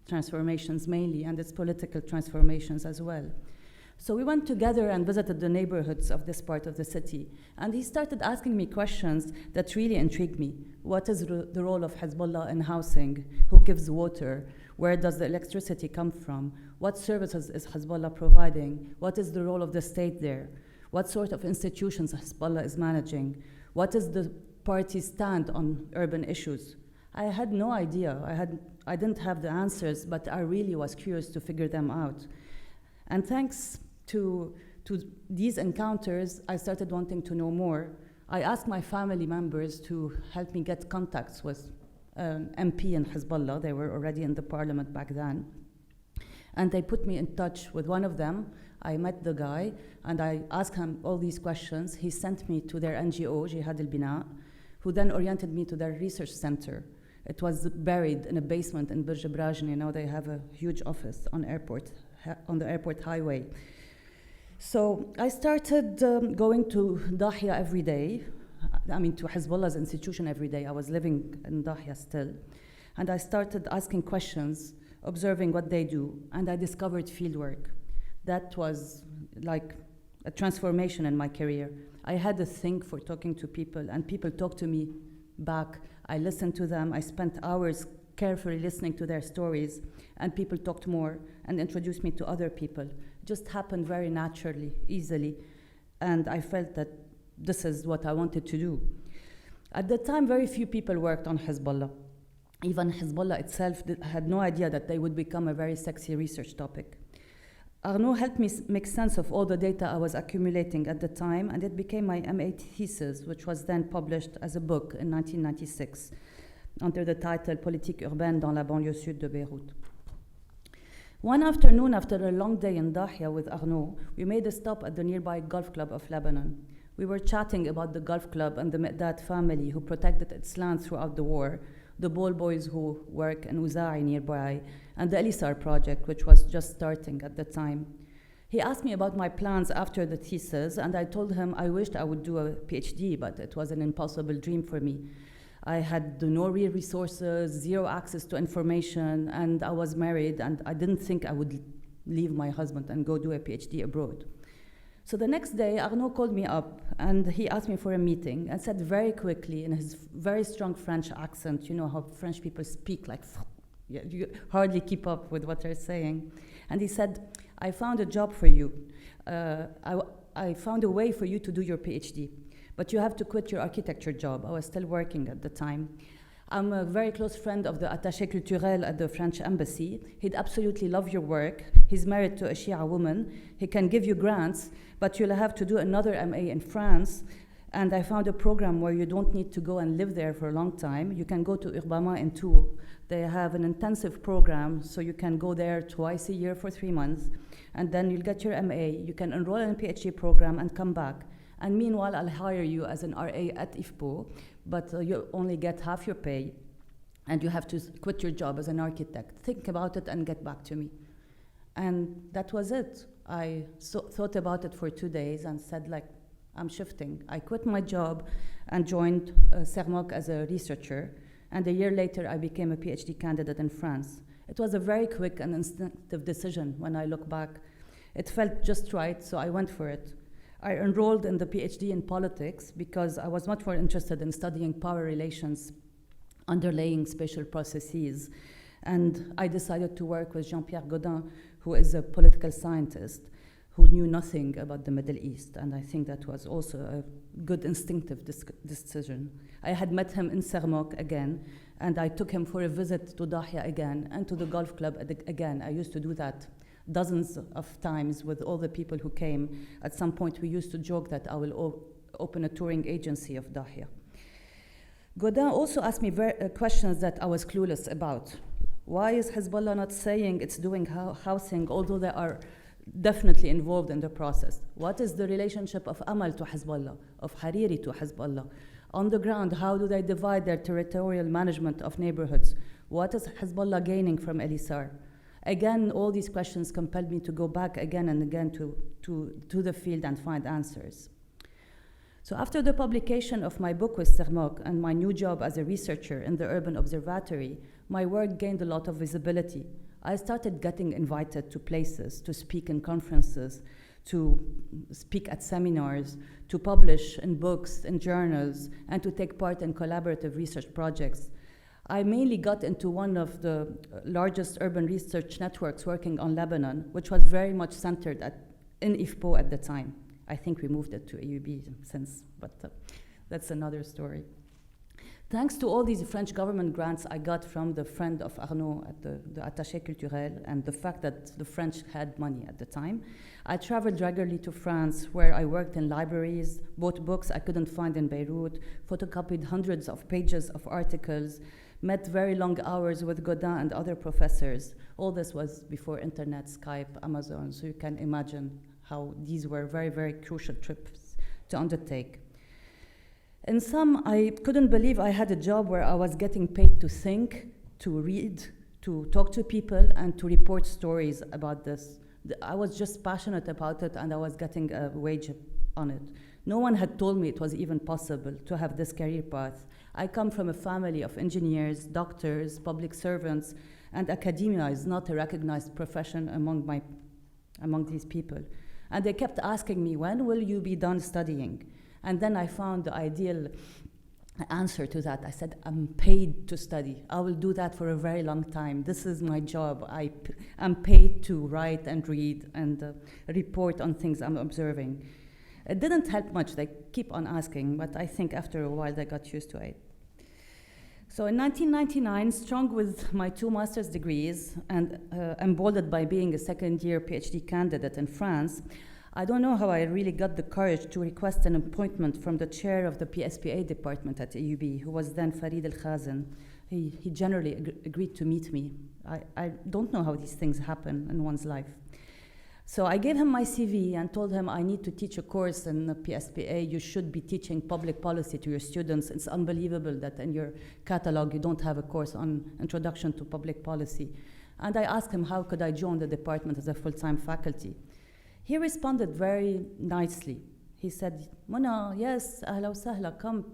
transformations mainly, and its political transformations as well. So we went together and visited the neighborhoods of this part of the city. And he started asking me questions that really intrigued me. What is the role of Hezbollah in housing? Who gives water? Where does the electricity come from? What services is Hezbollah providing? What is the role of the state there? What sort of institutions Hezbollah is managing? What is the party's stand on urban issues? I had no idea. I didn't have the answers, but I really was curious to figure them out. And thanks to these encounters, I started wanting to know more. I asked my family members to help me get contacts with MP in Hezbollah. They were already in the parliament back then. And they put me in touch with one of them. I met the guy, and I asked him all these questions. He sent me to their NGO, Jihad al-Bina, who then oriented me to their research center. It was buried in a basement in Burj Brajni. Now they have a huge office on the airport highway. So I started going to Dahya every day. I mean, to Hezbollah's institution every day. I was living in Dahya still. And I started asking questions, observing what they do, and I discovered fieldwork. That was like a transformation in my career. I had a thing for talking to people, and people talked to me back. I listened to them. I spent hours carefully listening to their stories, and people talked more and introduced me to other people. It just happened very naturally, easily, and I felt that this is what I wanted to do. At the time, very few people worked on Hezbollah. Even Hezbollah itself had no idea that they would become a very sexy research topic. Arnaud helped me make sense of all the data I was accumulating at the time, and it became my MA thesis, which was then published as a book in 1996 under the title Politique urbaine dans la banlieue sud de Beyrouth. One afternoon, after a long day in Dahya with Arnaud, we made a stop at the nearby Golf Club of Lebanon. We were chatting about the Golf Club and the Meqdad family who protected its land throughout the war, the ball boys who work in Uza'i nearby, and the Elisar project, which was just starting at the time. He asked me about my plans after the thesis, and I told him I wished I would do a PhD, but it was an impossible dream for me. I had no real resources, zero access to information, and I was married, and I didn't think I would leave my husband and go do a PhD abroad. So the next day, Arnaud called me up, and he asked me for a meeting, and said very quickly in his very strong French accent, you know how French people speak, like, you hardly keep up with what they're saying. And he said, I found a job for you. I found a way for you to do your PhD, but you have to quit your architecture job. I was still working at the time. I'm a very close friend of the attaché culturel at the French embassy. He'd absolutely love your work. He's married to a Shia woman. He can give you grants, but you'll have to do another MA in France. And I found a program where you don't need to go and live there for a long time. You can go to Urbama in Tours. They have an intensive program, so you can go there twice a year for 3 months. And then you'll get your MA. You can enroll in a PhD program and come back. And meanwhile, I'll hire you as an RA at IFPO, but you only get half your pay, and you have to quit your job as an architect. Think about it and get back to me. And that was it. I thought about it for 2 days and said, like, I'm shifting. I quit my job and joined CERMOC as a researcher, and a year later, I became a PhD candidate in France. It was a very quick and instinctive decision when I look back. It felt just right, so I went for it. I enrolled in the PhD in politics because I was much more interested in studying power relations underlying spatial processes. And I decided to work with Jean-Pierre Gaudin, who is a political scientist who knew nothing about the Middle East. And I think that was also a good instinctive decision. I had met him in CERMOC again, and I took him for a visit to Dahya again and to the Golf Club again. I used to do that dozens of times with all the people who came. At some point, we used to joke that I will open a touring agency of Dahya. Gaudin also asked me questions that I was clueless about. Why is Hezbollah not saying it's doing housing, although they are definitely involved in the process? What is the relationship of Amal to Hezbollah, of Hariri to Hezbollah? On the ground, how do they divide their territorial management of neighborhoods? What is Hezbollah gaining from Elisar? Again, all these questions compelled me to go back again and again to the field and find answers. So after the publication of my book with CERMOC and my new job as a researcher in the Urban Observatory, my work gained a lot of visibility. I started getting invited to places to speak in conferences, to speak at seminars, to publish in books, in journals, and to take part in collaborative research projects. I mainly got into one of the largest urban research networks working on Lebanon, which was very much centered in IFPO at the time. I think we moved it to AUB since, but that's another story. Thanks to all these French government grants I got from the friend of Arnaud at the Attaché Culturel, and the fact that the French had money at the time, I traveled regularly to France, where I worked in libraries, bought books I couldn't find in Beirut, photocopied hundreds of pages of articles, met very long hours with Godin and other professors. All this was before internet, Skype, Amazon, so you can imagine how these were very, very crucial trips to undertake. In some, I couldn't believe I had a job where I was getting paid to think, to read, to talk to people, and to report stories about this. I was just passionate about it, and I was getting a wage on it. No one had told me it was even possible to have this career path. I come from a family of engineers, doctors, public servants, and academia is not a recognized profession among these people. And they kept asking me, when will you be done studying? And then I found the ideal answer to that. I said, I'm paid to study. I will do that for a very long time. This is my job. I'm paid to write and read and report on things I'm observing. It didn't help much. They keep on asking, but I think after a while they got used to it. So in 1999, strong with my 2 master's degrees and emboldened by being a second-year PhD candidate in France, I don't know how I really got the courage to request an appointment from the chair of the PSPA department at AUB, who was then Farid El-Khazen. He generally agreed to meet me. I don't know how these things happen in one's life. So I gave him my CV and told him I need to teach a course in the PSPA. You should be teaching public policy to your students. It's unbelievable that in your catalog you don't have a course on introduction to public policy. And I asked him how could I join the department as a full-time faculty. He responded very nicely. He said, Mona, yes, ahla wa sahla, come.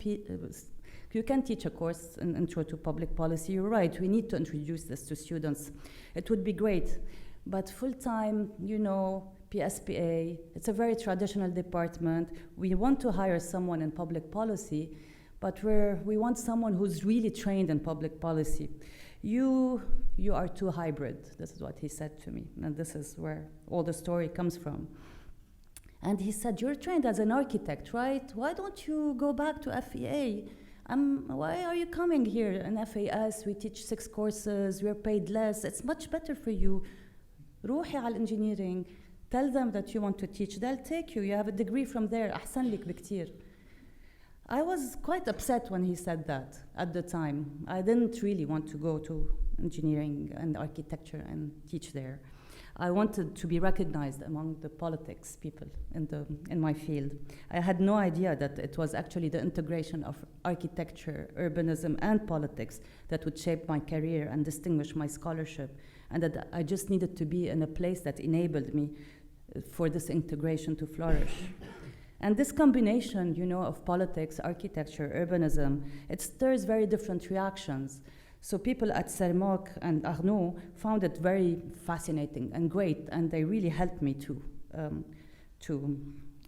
You can teach a course in Intro to Public Policy. You're right, we need to introduce this to students. It would be great. But full-time, you know, PSPA, it's a very traditional department. We want to hire someone in public policy, but we want someone who's really trained in public policy. You are too hybrid. This is what he said to me, and this is where all the story comes from. And he said, you're trained as an architect, right? Why don't you go back to FEA? Why are you coming here in FAS? We teach 6 courses, we're paid less. It's much better for you. روحي على engineering. Tell them that you want to teach. They'll take you. You have a degree from there. أحسن لك بكتير. I was quite upset when he said that at the time. I didn't really want to go to engineering and architecture and teach there. I wanted to be recognized among the politics people in my field. I had no idea that it was actually the integration of architecture, urbanism, and politics that would shape my career and distinguish my scholarship, and that I just needed to be in a place that enabled me for this integration to flourish. And this combination, you know, of politics, architecture, urbanism, it stirs very different reactions. So people at Cermoc and Arnaud found it very fascinating and great, and they really helped me to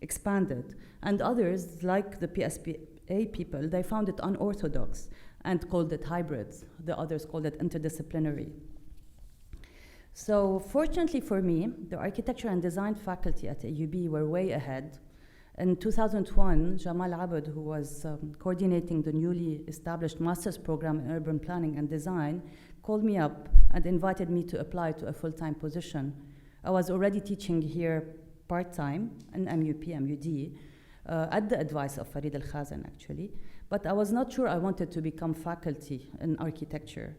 expand it. And others, like the PSPA people, they found it unorthodox and called it hybrids. The others called it interdisciplinary. So fortunately for me, the architecture and design faculty at AUB were way ahead. In 2001, Jamal Abed, who was coordinating the newly established master's program in urban planning and design, called me up and invited me to apply to a full-time position. I was already teaching here part-time in MUD, at the advice of Farid El-Khazen, actually, but I was not sure I wanted to become faculty in architecture.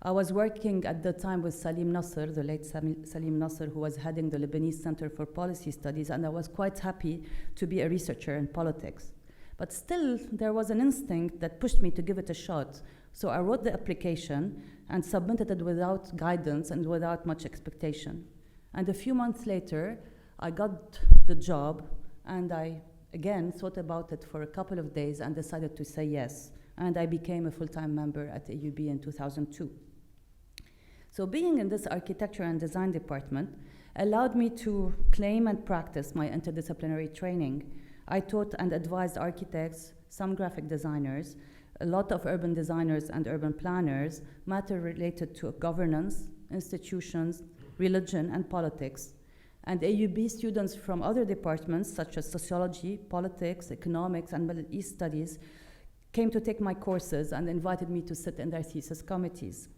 I was working at the time with Salim Nasser, the late Salim Nasser, who was heading the Lebanese Center for Policy Studies, and I was quite happy to be a researcher in politics. But still, there was an instinct that pushed me to give it a shot. So I wrote the application and submitted it without guidance and without much expectation. And a few months later, I got the job, and I, again, thought about it for a couple of days and decided to say yes. And I became a full-time member at AUB in 2002. So being in this architecture and design department, allowed me to claim and practice my interdisciplinary training. I taught and advised architects, some graphic designers, a lot of urban designers and urban planners, matter related to governance, institutions, religion, and politics. And AUB students from other departments, such as sociology, politics, economics, and Middle East studies, came to take my courses and invited me to sit in their thesis committees.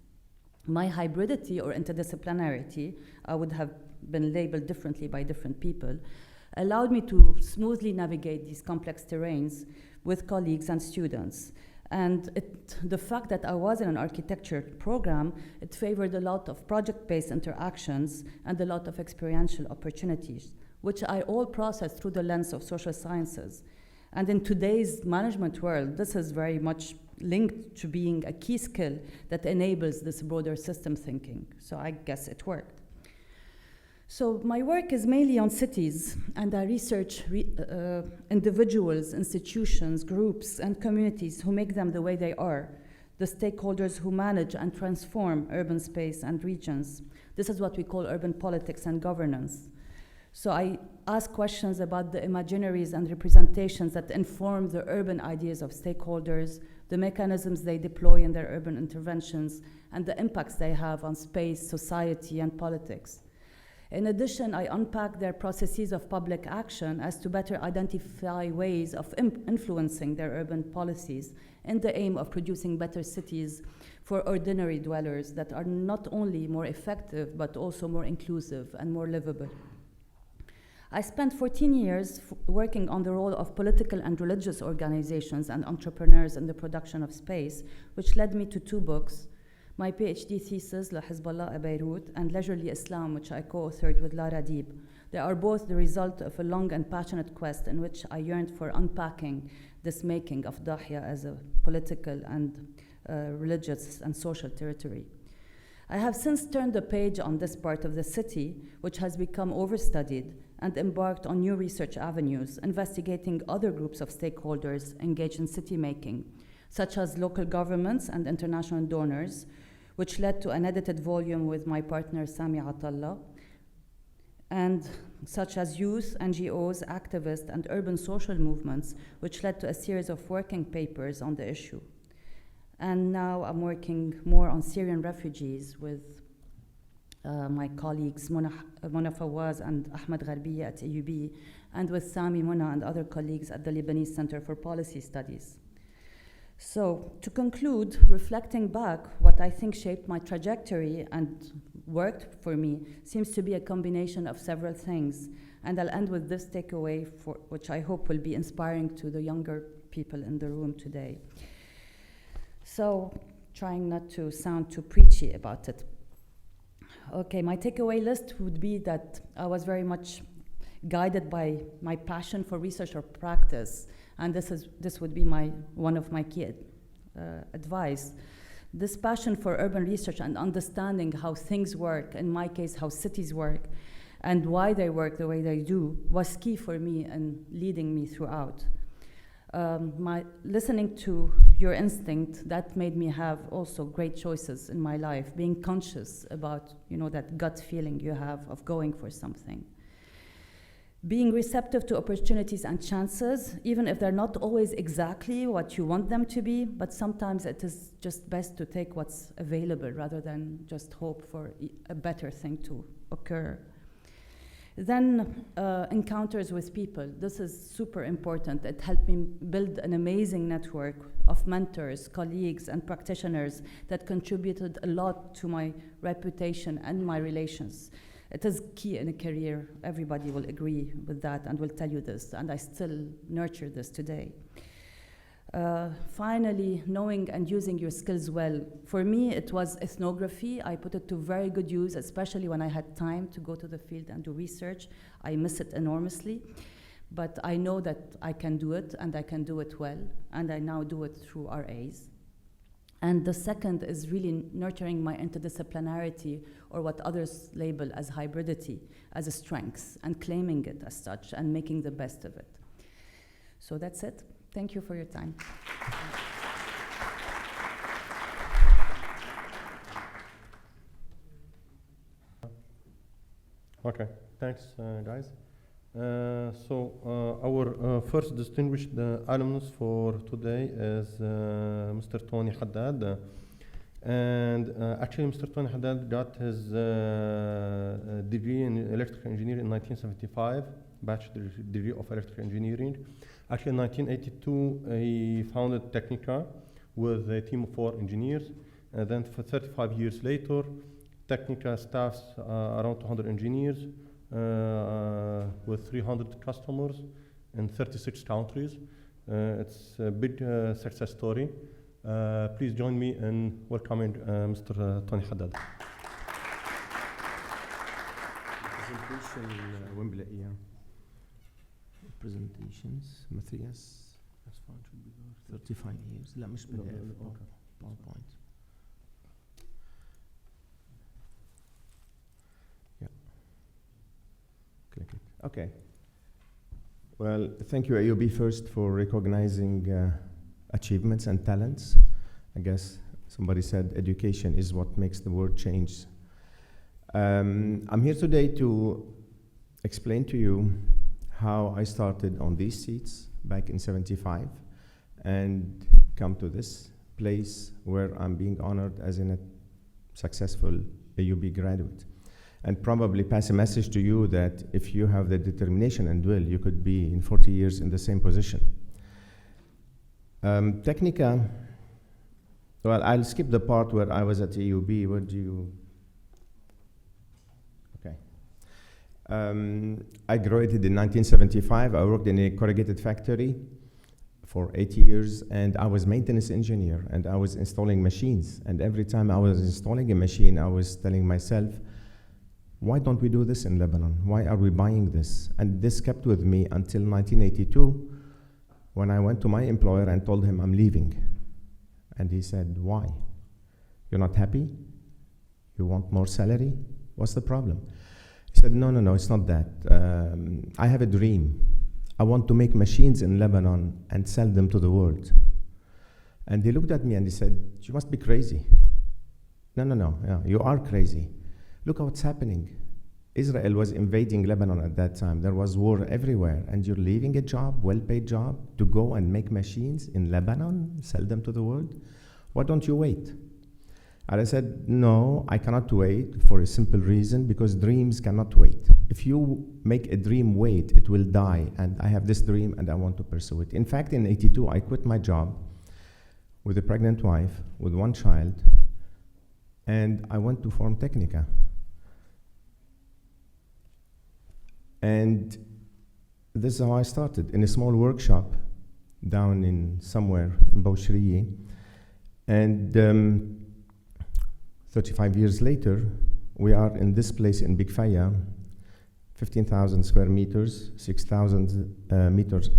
My hybridity or interdisciplinarity, I would have been labeled differently by different people, allowed me to smoothly navigate these complex terrains with colleagues and students. And the fact that I was in an architecture program, it favored a lot of project-based interactions and a lot of experiential opportunities, which I all processed through the lens of social sciences. And in today's management world, this is very much linked to being a key skill that enables this broader system thinking. So I guess it worked. So my work is mainly on cities, and I research individuals, institutions, groups, and communities who make them the way they are, the stakeholders who manage and transform urban space and regions. This is what we call urban politics and governance. So I ask questions about the imaginaries and representations that inform the urban ideas of stakeholders, the mechanisms they deploy in their urban interventions, and the impacts they have on space, society, and politics. In addition, I unpack their processes of public action as to better identify ways of influencing their urban policies in the aim of producing better cities for ordinary dwellers that are not only more effective, but also more inclusive and more livable. I spent 14 years working on the role of political and religious organizations and entrepreneurs in the production of space, which led me to 2 books, my PhD thesis, La Hezbollah Beirut, and Leisurely Islam, which I co-authored with Lara Deeb. They are both the result of a long and passionate quest in which I yearned for unpacking this making of Dahya as a political and religious and social territory. I have since turned the page on this part of the city, which has become overstudied, and embarked on new research avenues, investigating other groups of stakeholders engaged in city making, such as local governments and international donors, which led to an edited volume with my partner Sami Atallah, and such as youth, NGOs, activists, and urban social movements, which led to a series of working papers on the issue. And now I'm working more on Syrian refugees with my colleagues Mona Fawaz and Ahmed Gharbiya at AUB, and with Sami Mona and other colleagues at the Lebanese Center for Policy Studies. So to conclude, reflecting back, what I think shaped my trajectory and worked for me seems to be a combination of several things. And I'll end with this takeaway, which I hope will be inspiring to the younger people in the room today. So, trying not to sound too preachy about it. Okay, my takeaway list would be that I was very much guided by my passion for research or practice, and this would be one of my key advice. This passion for urban research and understanding how things work, in my case, how cities work, and why they work the way they do, was key for me and leading me throughout. Listening to your instinct, that made me have also great choices in my life, being conscious about, that gut feeling you have of going for something. Being receptive to opportunities and chances, even if they're not always exactly what you want them to be, but sometimes it is just best to take what's available rather than just hope for a better thing to occur. Then encounters with people. This is super important. It helped me build an amazing network of mentors, colleagues, and practitioners that contributed a lot to my reputation and my relations. It is key in a career. Everybody will agree with that and will tell you this, and I still nurture this today. Finally, knowing and using your skills well. For me, it was ethnography. I put it to very good use, especially when I had time to go to the field and do research. I miss it enormously, but I know that I can do it, and I can do it well, and I now do it through RAs. And the second is really nurturing my interdisciplinarity, or what others label as hybridity, as a strength, and claiming it as such, and making the best of it. So that's it. Thank you for your time. Okay, thanks, guys. Our first distinguished alumnus for today is Mr. Tony Haddad. Actually, Mr. Tony Haddad got his degree in electrical engineering in 1975, bachelor degree of electrical engineering. Actually, in 1982, he founded Technica with a team of 4 engineers. And then for 35 years later, Technica staffs around 200 engineers with 300 customers in 36 countries. It's a big success story. Please join me in welcoming Mr. Tony Haddad. Presentation وين بلاقيها؟ Presentations Matthias. That's fine, should be there. 35 years. لا مش بلاقيها. PowerPoint. Yeah. Click it. Okay. Well, thank you, AUB, first for recognizing achievements and talents. I guess somebody said education is what makes the world change. I'm here today to explain to you how I started on these seats back in '75 and come to this place where I'm being honored as a successful AUB graduate. And probably pass a message to you that if you have the determination and will, you could be in 40 years in the same position. Technica, well, I'll skip the part where I was at AUB. Where do you? Okay. I graduated in 1975. I worked in a corrugated factory for 8 years, and I was maintenance engineer, and I was installing machines. And every time I was installing a machine, I was telling myself, why don't we do this in Lebanon? Why are we buying this? And this kept with me until 1982, when I went to my employer and told him I'm leaving. And he said, why? You're not happy? You want more salary? What's the problem? He said, no, it's not that. I have a dream. I want to make machines in Lebanon and sell them to the world. And he looked at me and he said, you must be crazy. No, yeah, you are crazy. Look what's happening. Israel was invading Lebanon at that time. There was war everywhere, and you're leaving a job, well-paid job, to go and make machines in Lebanon, sell them to the world? Why don't you wait? And I said, no, I cannot wait for a simple reason, because dreams cannot wait. If you make a dream wait, it will die, and I have this dream and I want to pursue it. In fact, in '82, I quit my job with a pregnant wife, with 1 child, and I went to form Technica. And this is how I started, in a small workshop down in somewhere in Boucherie. And 35 years later, we are in this place in Big Faya, 15,000 square meters, 6,000 meters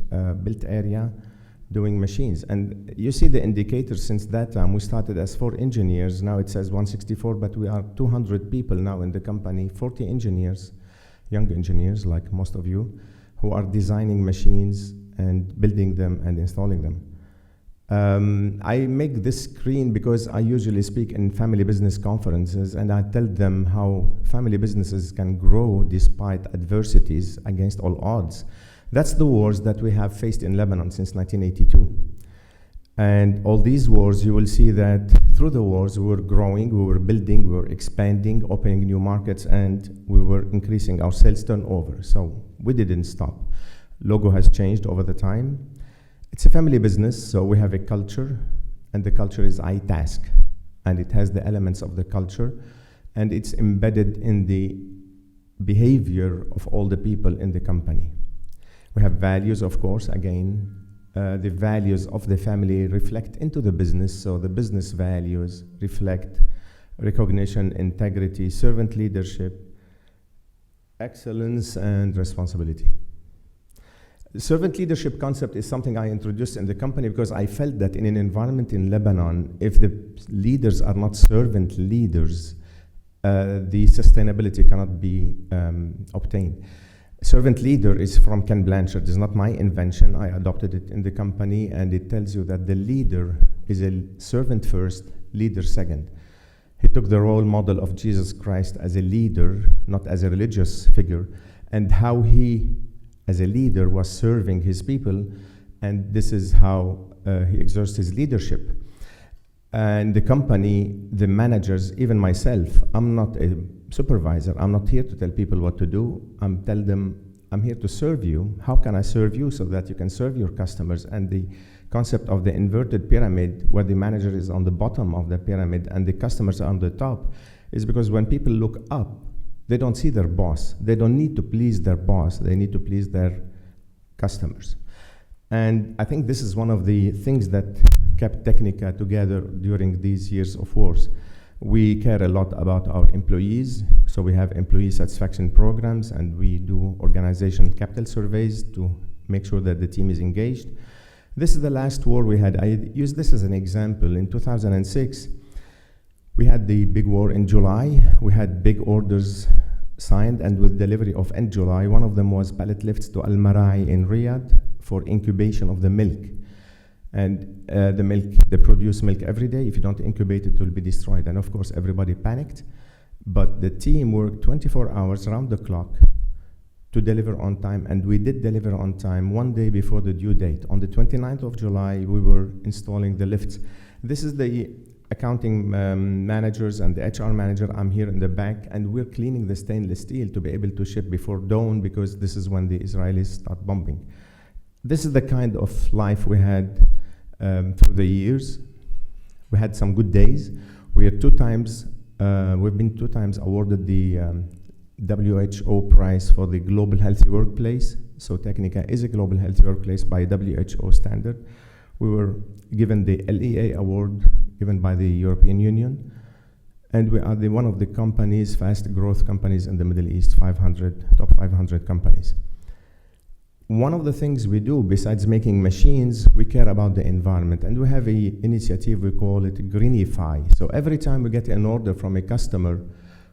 built area, doing machines. And you see the indicators since that time. We started as 4 engineers, now it says 164, but we are 200 people now in the company, 40 engineers, young engineers like most of you, who are designing machines and building them and installing them. I make this screen because I usually speak in family business conferences, and I tell them how family businesses can grow despite adversities, against all odds. That's the wars that we have faced in Lebanon since 1982. And all these wars, you will see that through the wars, we were growing, we were building, we were expanding, opening new markets, and we were increasing our sales turnover. So we didn't stop. Logo has changed over the time. It's a family business, so we have a culture, and the culture is iTask, and it has the elements of the culture, and it's embedded in the behavior of all the people in the company. We have values, of course, again. The values of the family reflect into the business, so the business values reflect recognition, integrity, servant leadership, excellence, and responsibility. The servant leadership concept is something I introduced in the company because I felt that in an environment in Lebanon, if the leaders are not servant leaders, the sustainability cannot be obtained. Servant leader is from Ken Blanchard. It's not my invention. I adopted it in the company, and it tells you that the leader is a servant first, leader second. He took the role model of Jesus Christ as a leader, not as a religious figure, and how he, as a leader, was serving his people, and this is how he exerts his leadership. And the company, the managers, even myself, I'm not a supervisor. I'm not here to tell people what to do. I'm tell them, I'm here to serve you. How can I serve you so that you can serve your customers? And the concept of the inverted pyramid, where the manager is on the bottom of the pyramid and the customers are on the top, is because when people look up, they don't see their boss. They don't need to please their boss. They need to please their customers. And I think this is one of the things that kept Technica together during these years of wars. We care a lot about our employees, so we have employee satisfaction programs, and we do organizational capital surveys to make sure that the team is engaged. This is the last war we had. I use this as an example. In 2006, we had the big war in July. We had big orders signed, and with delivery of end July, one of them was pallet lifts to Al Marai in Riyadh for incubation of the milk. And the milk, they produce milk every day. If you don't incubate it, it will be destroyed. And of course, everybody panicked. But the team worked 24 hours around the clock to deliver on time. And we did deliver on time one day before the due date. On the 29th of July, we were installing the lifts. This is the accounting managers and the HR manager. I'm here in the back, and we're cleaning the stainless steel to be able to ship before dawn, because this is when the Israelis start bombing. This is the kind of life we had through the years. We had some good days. We've been 2 times awarded the WHO prize for the Global Healthy Workplace. So Technica is a Global Healthy Workplace by WHO standard. We were given the LEA award given by the European Union. And we are one of the companies, fast growth companies in the Middle East, top 500 companies. One of the things we do, besides making machines, we care about the environment. And we have an initiative, we call it Greenify. So every time we get an order from a customer,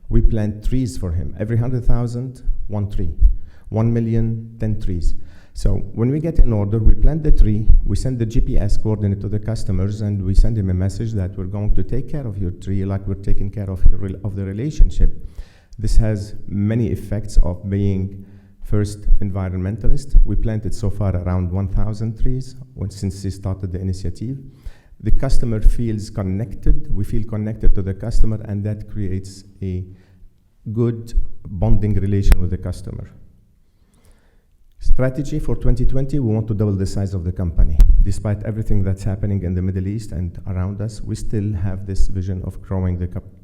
we plant trees for him. Every 100,000, 1 tree. 1 million, 10 trees. So when we get an order, we plant the tree, we send the GPS coordinate to the customers, and we send him a message that we're going to take care of your tree like we're taking care of the relationship. This has many effects of being first environmentalist. We planted so far around 1,000 trees since we started the initiative. The customer feels connected. We feel connected to the customer, and that creates a good bonding relation with the customer. Strategy for 2020, we want to double the size of the company. Despite everything that's happening in the Middle East and around us, we still have this vision of growing the company.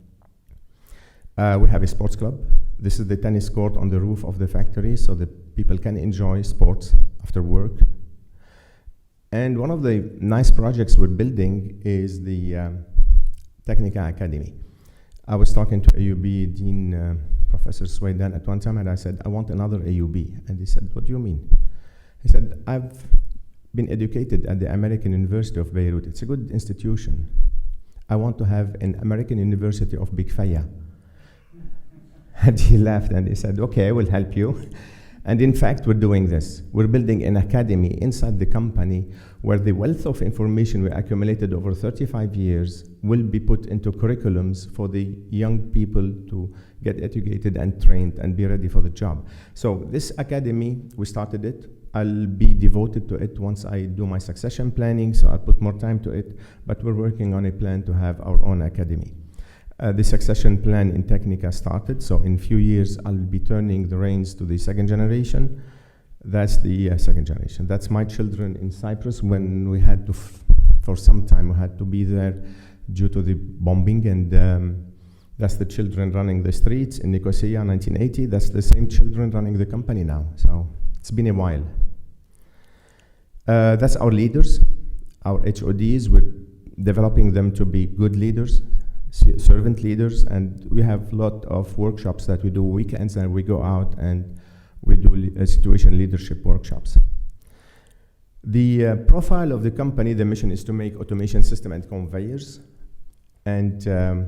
We have a sports club. This is the tennis court on the roof of the factory, so that people can enjoy sports after work. And one of the nice projects we're building is the Technica Academy. I was talking to AUB Dean Professor Swaydan at one time, and I said, I want another AUB. And he said, what do you mean? He said, I've been educated at the American University of Beirut. It's a good institution. I want to have an American University of Big Faya. And he laughed and he said, okay, we'll help you. And in fact, we're doing this. We're building an academy inside the company where the wealth of information we accumulated over 35 years will be put into curriculums for the young people to get educated and trained and be ready for the job. So this academy, we started it. I'll be devoted to it once I do my succession planning, so I'll put more time to it. But we're working on a plan to have our own academy. The succession plan in Technica started, so in a few years I'll be turning the reins to the second generation. That's the second generation. That's my children in Cyprus. When we had to, for some time, we had to be there due to the bombing, and that's the children running the streets in Nicosia 1980. That's the same children running the company now, so it's been a while. That's our leaders, our HODs. We're developing them to be good leaders, servant leaders, and we have a lot of workshops that we do weekends, and we go out and we do situation leadership workshops. The profile of the company, the mission is to make automation system and conveyors, and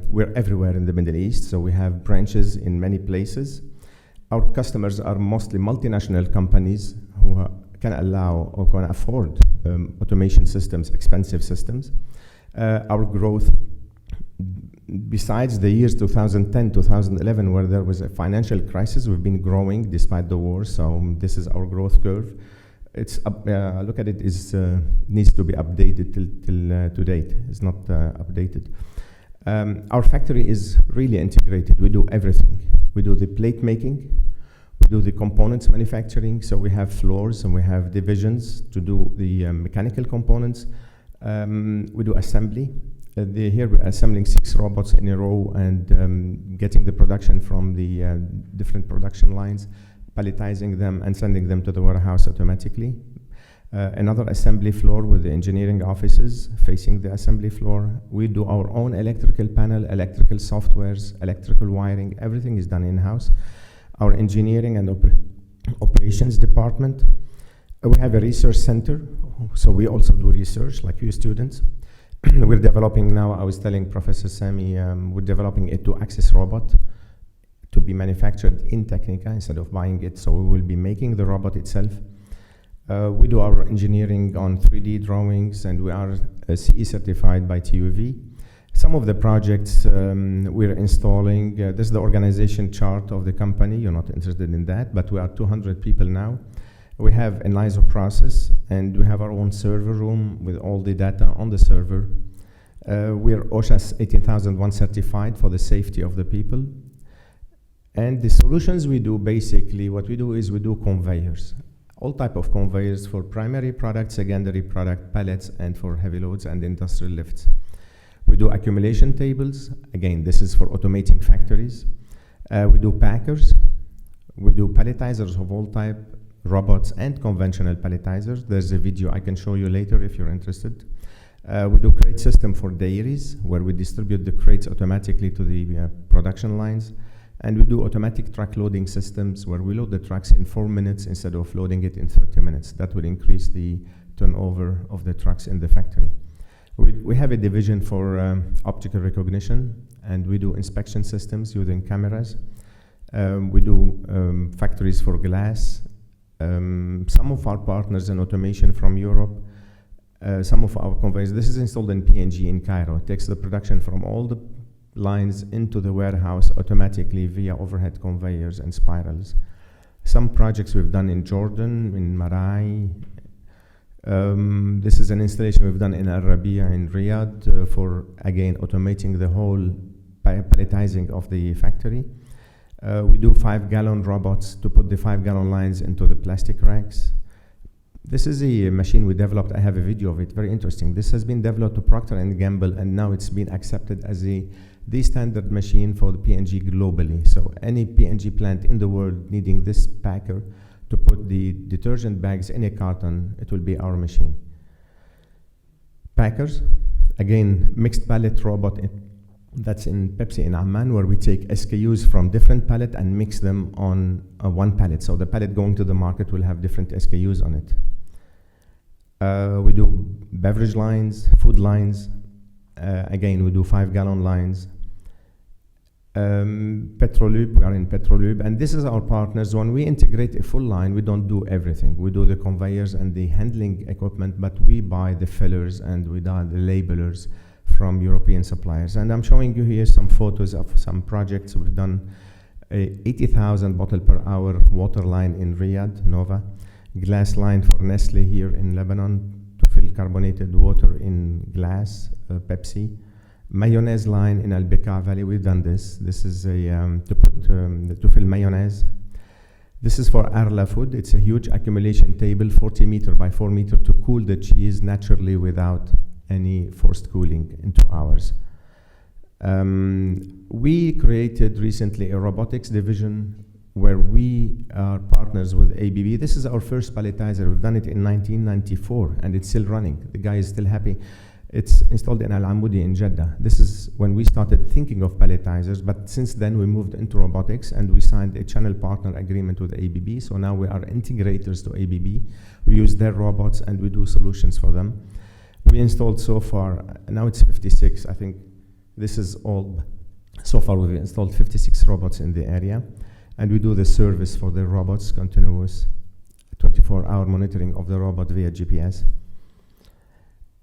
we're everywhere in the Middle East, so we have branches in many places. Our customers are mostly multinational companies who can allow or can afford automation systems, expensive systems. Our growth besides the years 2010, 2011, where there was a financial crisis, we've been growing despite the war. So this is our growth curve. It's look at it, is needs to be updated to date. It's not updated. Our factory is really integrated. We do everything. We do the plate making. We do the components manufacturing. So we have floors and we have divisions to do the mechanical components. We do assembly. Here we're assembling 6 robots in a row and getting the production from the different production lines, palletizing them and sending them to the warehouse automatically. Another assembly floor with the engineering offices facing the assembly floor. We do our own electrical panel, electrical softwares, electrical wiring. Everything is done in-house. Our engineering and operations department. We have a research center, so we also do research like you students. We're developing now, I was telling Professor Sami, we're developing a 2-axis robot to be manufactured in Technica instead of buying it, so we will be making the robot itself. We do our engineering on 3D drawings, and we are CE certified by TUV. Some of the projects we're installing, this is the organization chart of the company. You're not interested in that, but we are 200 people now. We have an ISO process, and we have our own server room with all the data on the server. We're OSHA 18001 certified for the safety of the people. And the solutions we do, basically, what we do is we do conveyors. All type of conveyors for primary product, secondary product, pallets, and for heavy loads and industrial lifts. We do accumulation tables. Again, this is for automating factories. We do packers. We do palletizers of all type, robots and conventional palletizers. There's a video I can show you later if you're interested. We do crate system for dairies, where we distribute the crates automatically to the production lines. And we do automatic truck loading systems, where we load the trucks in 4 minutes instead of loading it in 30 minutes. That will increase the turnover of the trucks in the factory. We have a division for optical recognition, and we do inspection systems using cameras. We do factories for glass. Some of our partners in automation from Europe, some of our conveyors. This is installed in PNG in Cairo. It takes the production from all the lines into the warehouse automatically via overhead conveyors and spirals. Some projects we've done in Jordan, in Marai. This is an installation we've done in Al Rabia in Riyadh for, again, automating the whole palletizing of the factory. We do 5-gallon robots to put the 5-gallon lines into the plastic racks. This is a machine we developed. I have a video of it, very interesting. This has been developed to Procter & Gamble, and now it's been accepted as the standard machine for the P&G globally. So any P&G plant in the world needing this packer to put the detergent bags in a carton, it will be our machine. Packers, again, mixed pallet robot. That's in Pepsi in Amman, where we take SKUs from different pallet and mix them on one pallet. So the pallet going to the market will have different SKUs on it. We do beverage lines, food lines. Again, we do 5-gallon lines. Petrolube, we are in Petrolube, and this is our partners. When we integrate a full line, we don't do everything. We do the conveyors and the handling equipment, but we buy the fillers and we buy the labelers from European suppliers. And I'm showing you here some photos of some projects. We've done a 80,000 bottle per hour water line in Riyadh, Nova, glass line for Nestle here in Lebanon to fill carbonated water in glass, Pepsi, mayonnaise line in Al Bekaa Valley. We've done this. This is a to fill mayonnaise. This is for Arla Food. It's a huge accumulation table, 40 meter by 4 meter, to cool the cheese naturally without any forced cooling in 2 hours. We created recently a robotics division where we are partners with ABB. This is our first palletizer. We've done it in 1994, and it's still running. The guy is still happy. It's installed in Al Amoudi in Jeddah. This is when we started thinking of palletizers, but since then we moved into robotics, and we signed a channel partner agreement with ABB. So now we are integrators to ABB. We use their robots and we do solutions for them. We installed so far, now it's 56. I think this is all. So far we've installed 56 robots in the area, and we do the service for the robots, continuous 24-hour monitoring of the robot via GPS.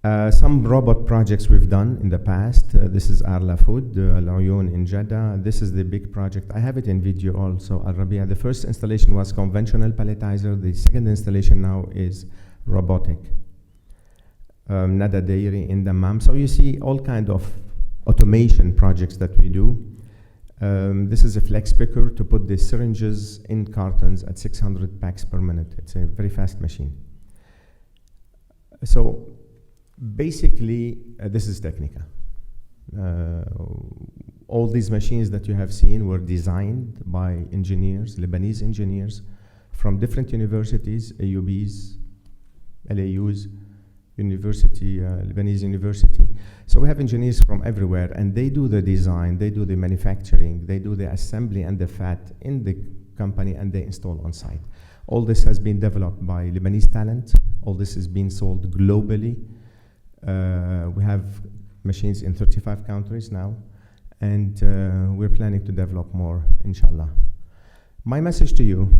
Some robot projects we've done in the past. This is Arla Food, Al-Uyun in Jeddah. This is the big project. I have it in video also, Al-Rabia. The first installation was conventional palletizer. The second installation now is robotic. Nada Dairy in Dammam. So you see all kind of automation projects that we do. This is a flex picker to put the syringes in cartons at 600 packs per minute. It's a very fast machine. So basically, this is Technica. All these machines that you have seen were designed by engineers, Lebanese engineers, from different universities, AUBs, LAUs, university, Lebanese university. So we have engineers from everywhere, and they do the design, they do the manufacturing, they do the assembly and the FAT in the company, and they install on site. All this has been developed by Lebanese talent. All this is being sold globally. We have machines in 35 countries now, and we're planning to develop more, inshallah. My message to you,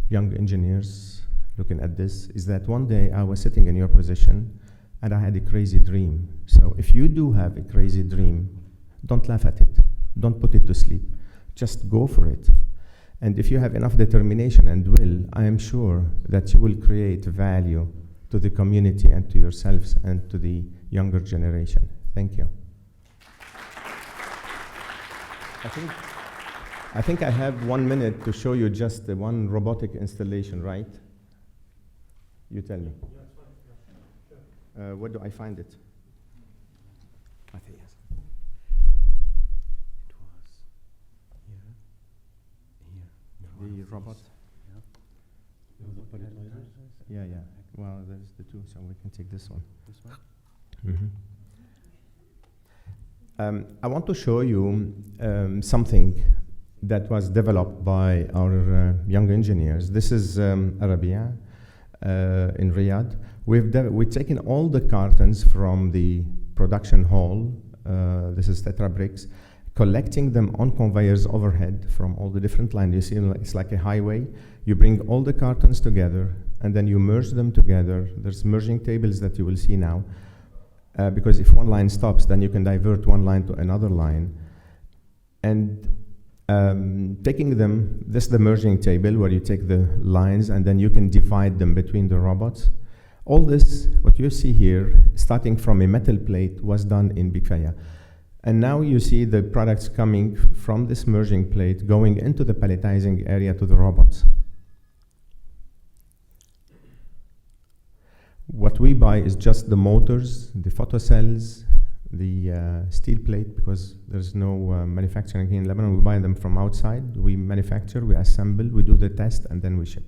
young engineers looking at this, is that one day I was sitting in your position and I had a crazy dream. So if you do have a crazy dream, don't laugh at it. Don't put it to sleep. Just go for it. And if you have enough determination and will, I am sure that you will create value to the community and to yourselves and to the younger generation. Thank you. I think I have 1 minute to show you just the one robotic installation, right? You tell me. Where do I find it? I think yes. It was here. The robot? Yeah. Yeah. Well, there's the two, so we can take this one. This one? I want to show you something that was developed by our young engineers. This is Arabia in Riyadh. We've taken all the cartons from the production hall. This is Tetra Bricks, collecting them on conveyors overhead from all the different lines. You see, it's like a highway. You bring all the cartons together, and then you merge them together. There's merging tables that you will see now, because if one line stops, then you can divert one line to another line. And taking them, this is the merging table where you take the lines and then you can divide them between the robots. All this, what you see here, starting from a metal plate, was done in Big Faya. And now you see the products coming from this merging plate going into the palletizing area to the robots. What we buy is just the motors, the photocells, the steel plate, because there's no manufacturing here in Lebanon. We buy them from outside. We manufacture, we assemble, we do the test, and then we ship.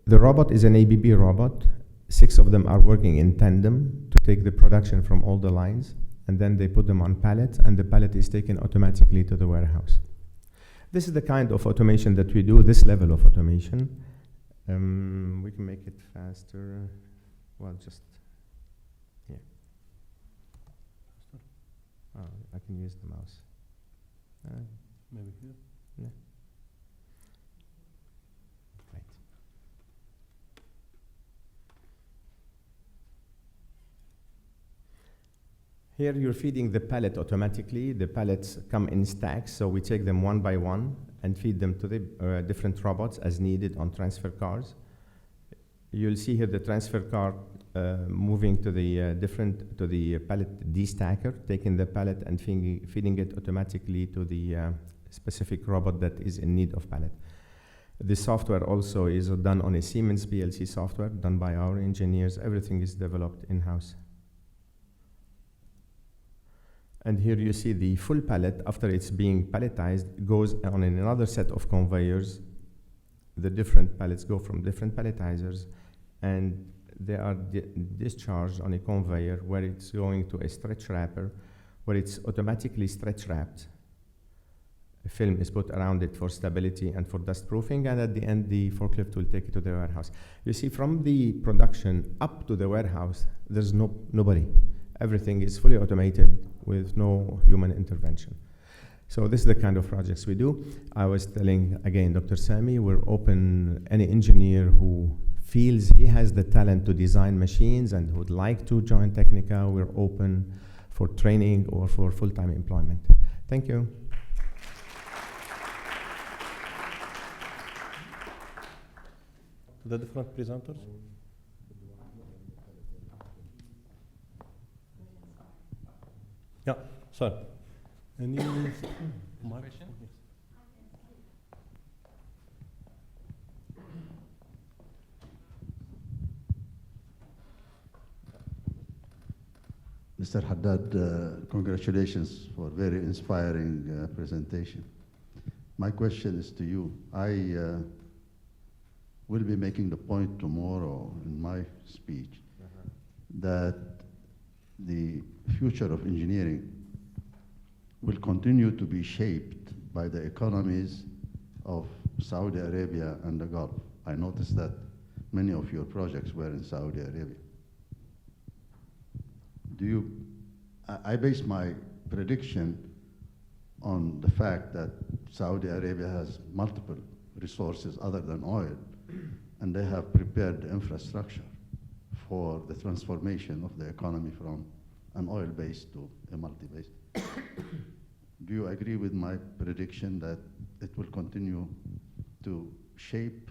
The robot is an ABB robot. 6 of them are working in tandem to take the production from all the lines, and then they put them on pallets, and the pallet is taken automatically to the warehouse. This is the kind of automation that we do, this level of automation. We can make it faster. Well, just, yeah. Oh, I can use the mouse. Maybe here. Yeah. Right. Here you're feeding the pallet automatically. The pallets come in stacks, so we take them one by one and feed them to the different robots as needed on transfer cars. You'll see here the transfer car moving to the pallet destacker, taking the pallet and feeding it automatically to the specific robot that is in need of pallet. The software also is done on a Siemens PLC software done by our engineers. Everything is developed in-house. And here you see the full pallet, after it's being palletized, goes on another set of conveyors. The different pallets go from different palletizers, and they are discharged on a conveyor where it's going to a stretch wrapper, where it's automatically stretch wrapped. A film is put around it for stability and for dust proofing, and at the end the forklift will take it to the warehouse. You see, from the production up to the warehouse, there's nobody. Everything is fully automated with no human intervention. So this is the kind of projects we do. I was telling, again, Dr. Sami, we're open, any engineer who feels he has the talent to design machines and would like to join Technica, we're open for training or for full-time employment. Thank you. The different presenters? Yeah, sorry. Any question? Mr. Haddad, congratulations for very inspiring presentation. My question is to you. I will be making the point tomorrow in my speech that the future of engineering will continue to be shaped by the economies of Saudi Arabia and the Gulf. I noticed that many of your projects were in Saudi Arabia. I base my prediction on the fact that Saudi Arabia has multiple resources other than oil, and they have prepared the infrastructure for the transformation of the economy from an oil-based to a multi-based. Do you agree with my prediction that it will continue to shape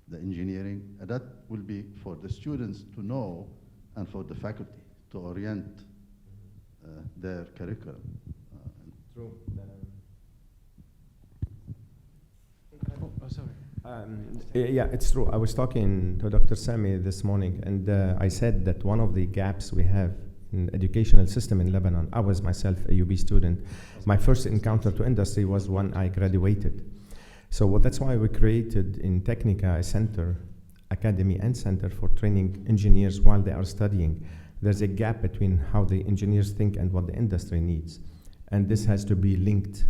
the engineering? And that will be for the students to know and for the faculty to orient their curriculum. True. Yeah, it's true. I was talking to Dr. Sami this morning, and I said that one of the gaps we have in educational system in Lebanon, I was myself a UB student. My first encounter to industry was when I graduated. So that's why we created in Technica a center, academy and center for training engineers while they are studying. There's a gap between how the engineers think and what the industry needs. And this has to be linked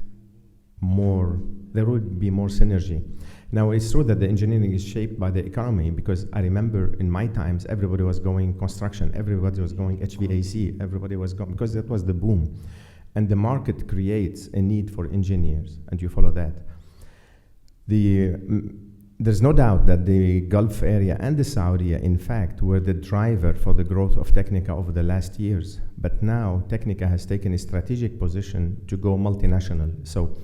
more. There would be more synergy. Now, it's true that the engineering is shaped by the economy, because I remember in my times, everybody was going construction, everybody was going HVAC, everybody was going, because that was the boom. And the market creates a need for engineers, and you follow that. There's no doubt that the Gulf area and the Saudi, in fact, were the driver for the growth of Technica over the last years. But now, Technica has taken a strategic position to go multinational. So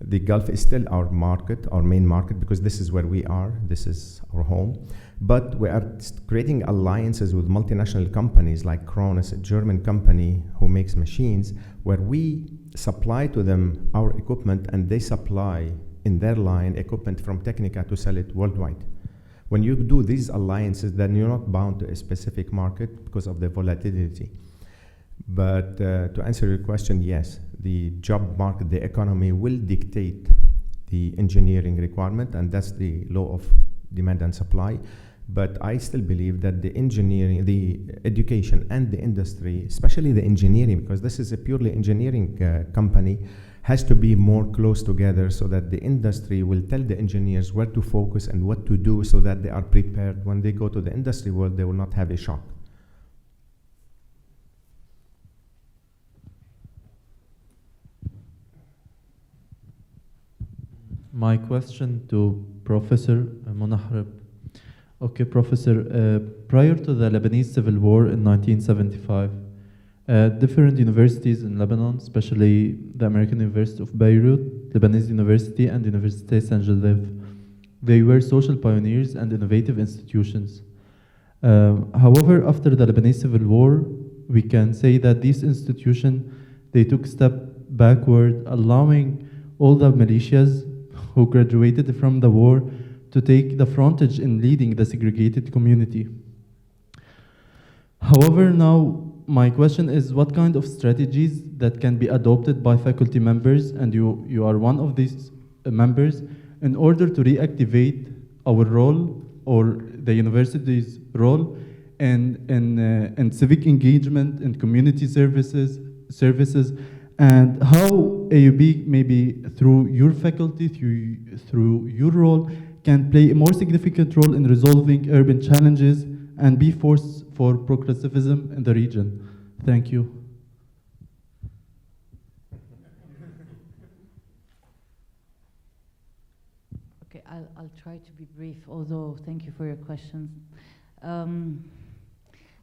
the Gulf is still our market, our main market, because this is where we are, this is our home. But we are creating alliances with multinational companies like Kronos, a German company who makes machines, where we supply to them our equipment and they supply in their line equipment from Technica to sell it worldwide. When you do these alliances, then you're not bound to a specific market because of the volatility. But to answer your question, yes, the job market, the economy will dictate the engineering requirement, and that's the law of demand and supply. But I still believe that the engineering, the education and the industry, especially the engineering, because this is a purely engineering company, has to be more close together so that the industry will tell the engineers where to focus and what to do so that they are prepared. When they go to the industry world, they will not have a shock. My question to Professor Monahreb. Okay, Professor, prior to the Lebanese Civil War in 1975, different universities in Lebanon, especially the American University of Beirut, Lebanese University, and Université Saint-Joseph, they were social pioneers and innovative institutions. However, after the Lebanese Civil War, we can say that these institutions, they took a step backward, allowing all the militias who graduated from the war to take the frontage in leading the segregated community. However, now my question is, what kind of strategies that can be adopted by faculty members, and you are one of these members, in order to reactivate our role or the university's role in civic engagement and community services, and how AUB, maybe through your faculty, through your role, can play a more significant role in resolving urban challenges and be force for progressivism in the region. Thank you. Okay, Okay, I'll try to be brief, although thank you for your questions.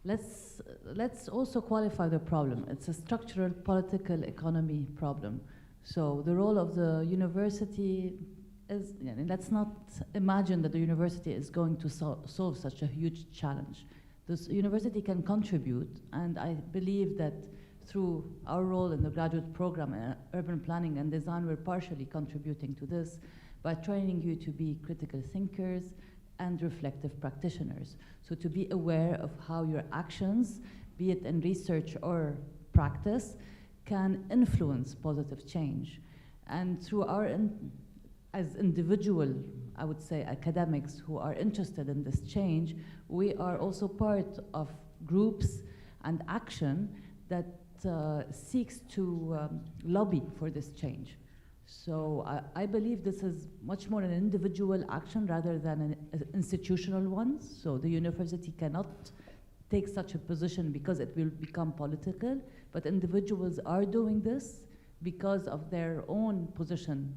Let's also qualify the problem. It's a structural political economy problem. So the role of the university is, let's not imagine that the university is going to solve such a huge challenge. This university can contribute, and I believe that through our role in the graduate program in urban planning and design, we're partially contributing to this by training you to be critical thinkers and reflective practitioners. So to be aware of how your actions, be it in research or practice, can influence positive change. And through our, as individual, I would say, academics who are interested in this change, we are also part of groups and action that seeks to lobby for this change. So I believe this is much more an individual action rather than an institutional one. So the university cannot take such a position because it will become political, but individuals are doing this because of their own position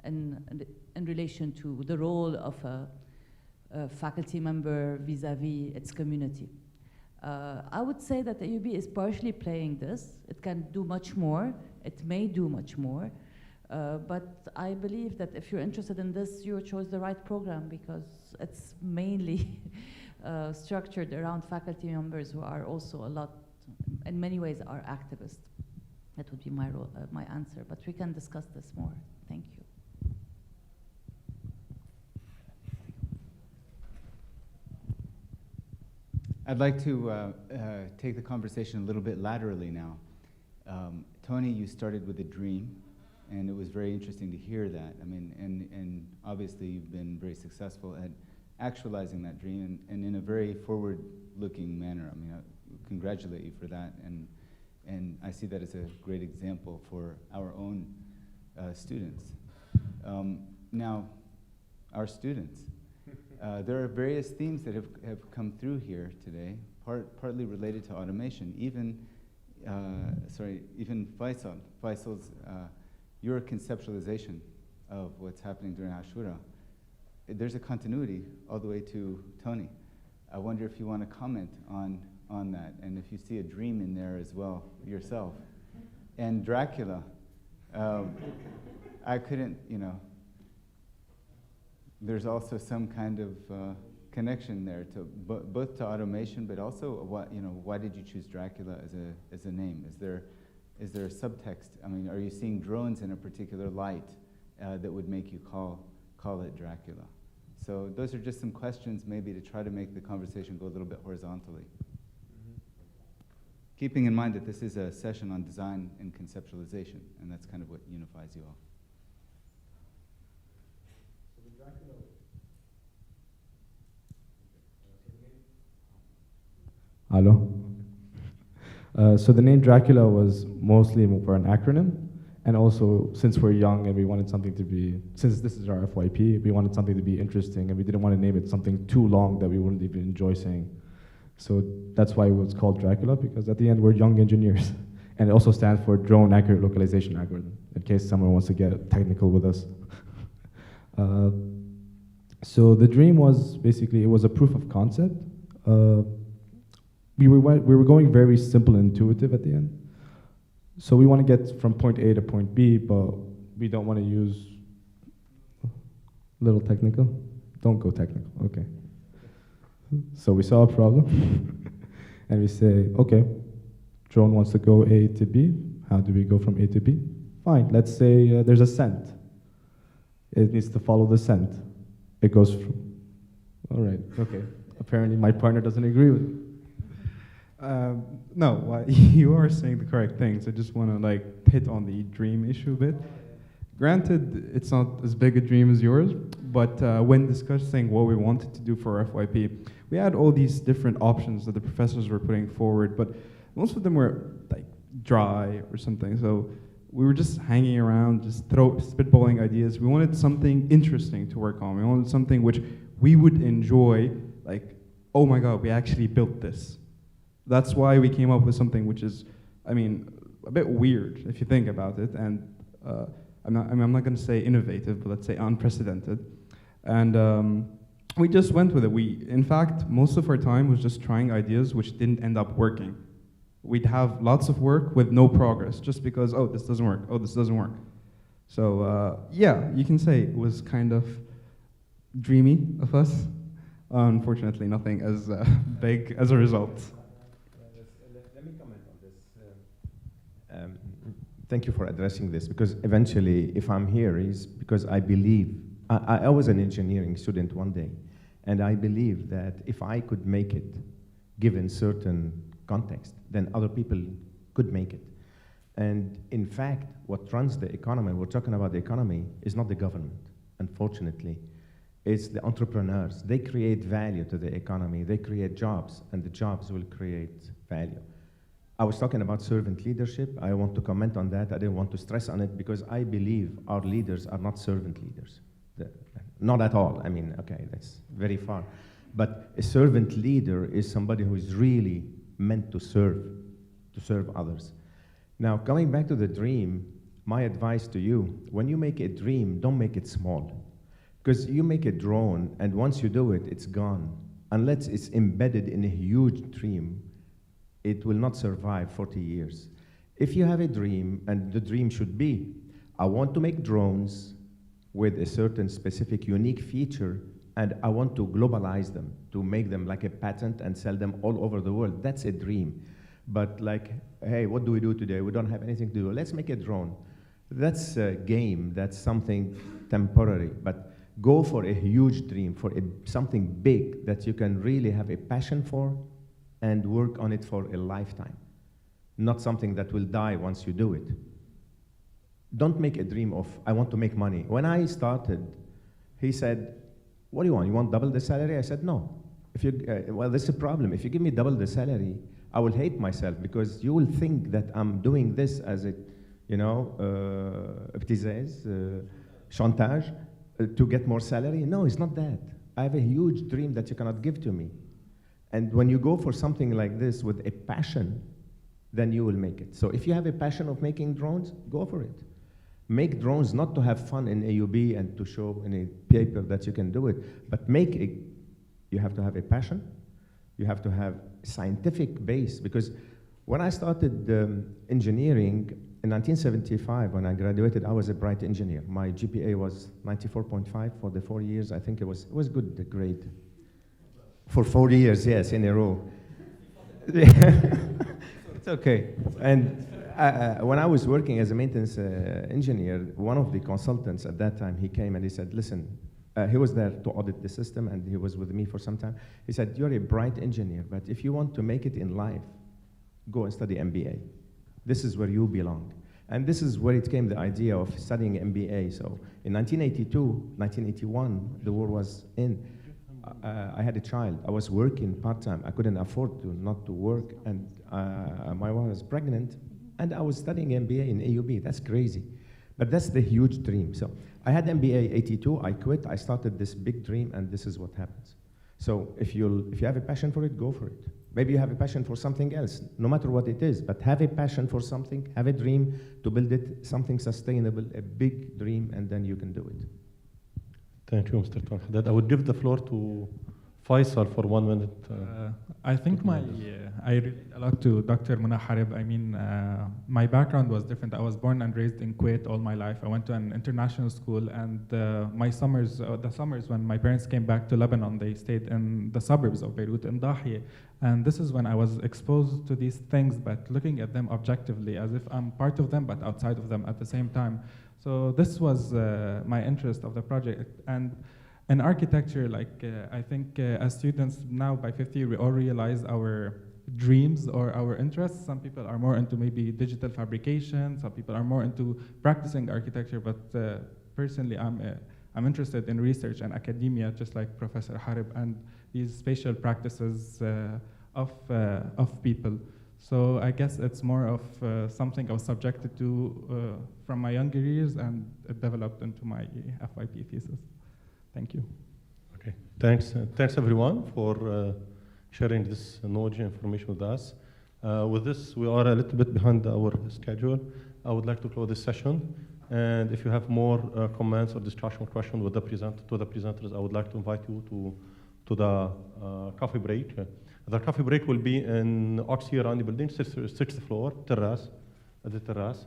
in relation to the role of a faculty member vis-a-vis its community. I would say that the AUB is partially playing this. It can do much more. It may do much more. But I believe that if you're interested in this, you chose the right program, because it's mainly structured around faculty members who are also a lot, in many ways, are activists. That would be my role, my answer. But we can discuss this more. Thank you. I'd like to take the conversation a little bit laterally now. Tony, you started with a dream, and it was very interesting to hear that. I mean, and obviously you've been very successful at actualizing that dream, and in a very forward-looking manner. I mean, I congratulate you for that, and I see that as a great example for our own students. Now, our students. There are various themes that have come through here today, partly related to automation. Even Faisal's, your conceptualization of what's happening during Ashura, there's a continuity all the way to Tony. I wonder if you want to comment on that, and if you see a dream in there as well yourself. And Dracula, I couldn't, there's also some kind of connection there to both to automation, but also why did you choose Dracula as a name? Is there a subtext? I mean, are you seeing drones in a particular light that would make you call it Dracula? So those are just some questions maybe to try to make the conversation go a little bit horizontally. Keeping in mind that this is a session on design and conceptualization, and that's kind of what unifies you all. Hello. So the name Dracula was mostly for an acronym, and also since we're young and we wanted something to be, since this is our FYP, we wanted something to be interesting, and we didn't want to name it something too long that we wouldn't even enjoy saying. So that's why it was called Dracula, because at the end we're young engineers. And it also stands for Drone Accurate Localization Algorithm, in case someone wants to get technical with us. So the dream was basically, it was a proof of concept. We were going very simple and intuitive at the end. So we want to get from point A to point B, but we don't want to use little technical. Don't go technical, okay. So we saw a problem, and we say, okay, drone wants to go A to B. How do we go from A to B? Fine, let's say there's a scent. It needs to follow the scent. It goes from, all right, okay. Apparently my partner doesn't agree with me. No, you are saying the correct things. I just want to hit on the dream issue a bit. Granted, it's not as big a dream as yours, but when discussing what we wanted to do for our FYP, we had all these different options that the professors were putting forward, but most of them were dry or something. So we were just hanging around, just spitballing ideas. We wanted something interesting to work on. We wanted something which we would enjoy, oh my God, we actually built this. That's why we came up with something which is, a bit weird if you think about it, and I'm not going to say innovative, but let's say unprecedented. And we just went with it. In fact, most of our time was just trying ideas which didn't end up working. We'd have lots of work with no progress, just because, oh, this doesn't work, oh, this doesn't work. So yeah, you can say it was kind of dreamy of us. Unfortunately, nothing as big as a result. Let me comment on this. Thank you for addressing this, because eventually, if I'm here, is because I believe, I was an engineering student one day, and I believe that if I could make it, given certain context, then other people could make it. And in fact, what runs the economy, we're talking about the economy, is not the government, unfortunately. It's the entrepreneurs. They create value to the economy. They create jobs, and the jobs will create value. I was talking about servant leadership. I want to comment on that. I didn't want to stress on it because I believe our leaders are not servant leaders. Not at all. I mean, okay, that's very far. But a servant leader is somebody who is really meant to serve others. Now, coming back to the dream, my advice to you, when you make a dream, don't make it small. Because you make a drone, and once you do it, it's gone. Unless it's embedded in a huge dream, it will not survive 40 years. If you have a dream, and the dream should be, I want to make drones with a certain specific unique feature, and I want to globalize them, to make them like a patent and sell them all over the world. That's a dream. But like, hey, what do we do today? We don't have anything to do. Let's make a drone. That's a game. That's something temporary. But go for a huge dream, for something big that you can really have a passion for and work on it for a lifetime. Not something that will die once you do it. Don't make a dream of, I want to make money. When I started, he said, what do you want? You want double the salary? I said, no. If you, well, there's a problem. If you give me double the salary, I will hate myself because you will think that I'm doing this as a, chantage to get more salary. No, it's not that. I have a huge dream that you cannot give to me. And when you go for something like this with a passion, then you will make it. So if you have a passion of making drones, go for it. Make drones not to have fun in AUB and to show in a paper that you can do it, but you have to have a passion. You have to have scientific base, because when I started engineering in 1975, when I graduated, I was a bright engineer. My GPA was 94.5 for the 4 years. I think it was good, the grade. For 4 years, yes, in a row. It's okay. And when I was working as a maintenance engineer, one of the consultants at that time, he came and he said, listen, he was there to audit the system, and he was with me for some time. He said, you're a bright engineer, but if you want to make it in life, go and study MBA. This is where you belong. And this is where it came, the idea of studying MBA. So in 1982, 1981, the war was in. I had a child. I was working part-time. I couldn't afford not to work, and my wife was pregnant, and I was studying MBA in AUB. That's crazy. But that's the huge dream. So I had MBA 82, I quit, I started this big dream, and this is what happens. So if you have a passion for it, go for it. Maybe you have a passion for something else, no matter what it is, but have a passion for something, have a dream to build it, something sustainable, a big dream, and then you can do it. Thank you, Mr. Haddad. I would give the floor to Faisal for 1 minute. I think I relate a lot to Dr. Munah Harib. I mean, my background was different. I was born and raised in Kuwait all my life. I went to an international school, and my summers, the summers when my parents came back to Lebanon, they stayed in the suburbs of Beirut, in Dahiya. And this is when I was exposed to these things, but looking at them objectively, as if I'm part of them, but outside of them at the same time. So this was my interest of the project. And in architecture, I think as students now by 50, we all realize our dreams or our interests. Some people are more into maybe digital fabrication. Some people are more into practicing architecture. But personally, I'm interested in research and academia, just like Professor Harib, and these spatial practices of people. So I guess it's more of something I was subjected to from my younger years, and it developed into my FYP thesis. Thank you. Okay, thanks everyone for sharing this knowledge and information with us. With this, we are a little bit behind our schedule. I would like to close this session. And if you have more comments or discussion or question with the presenters, I would like to invite you to the coffee break. The coffee break will be in Oxy Rani building, 6th floor, terrace, at the terrace.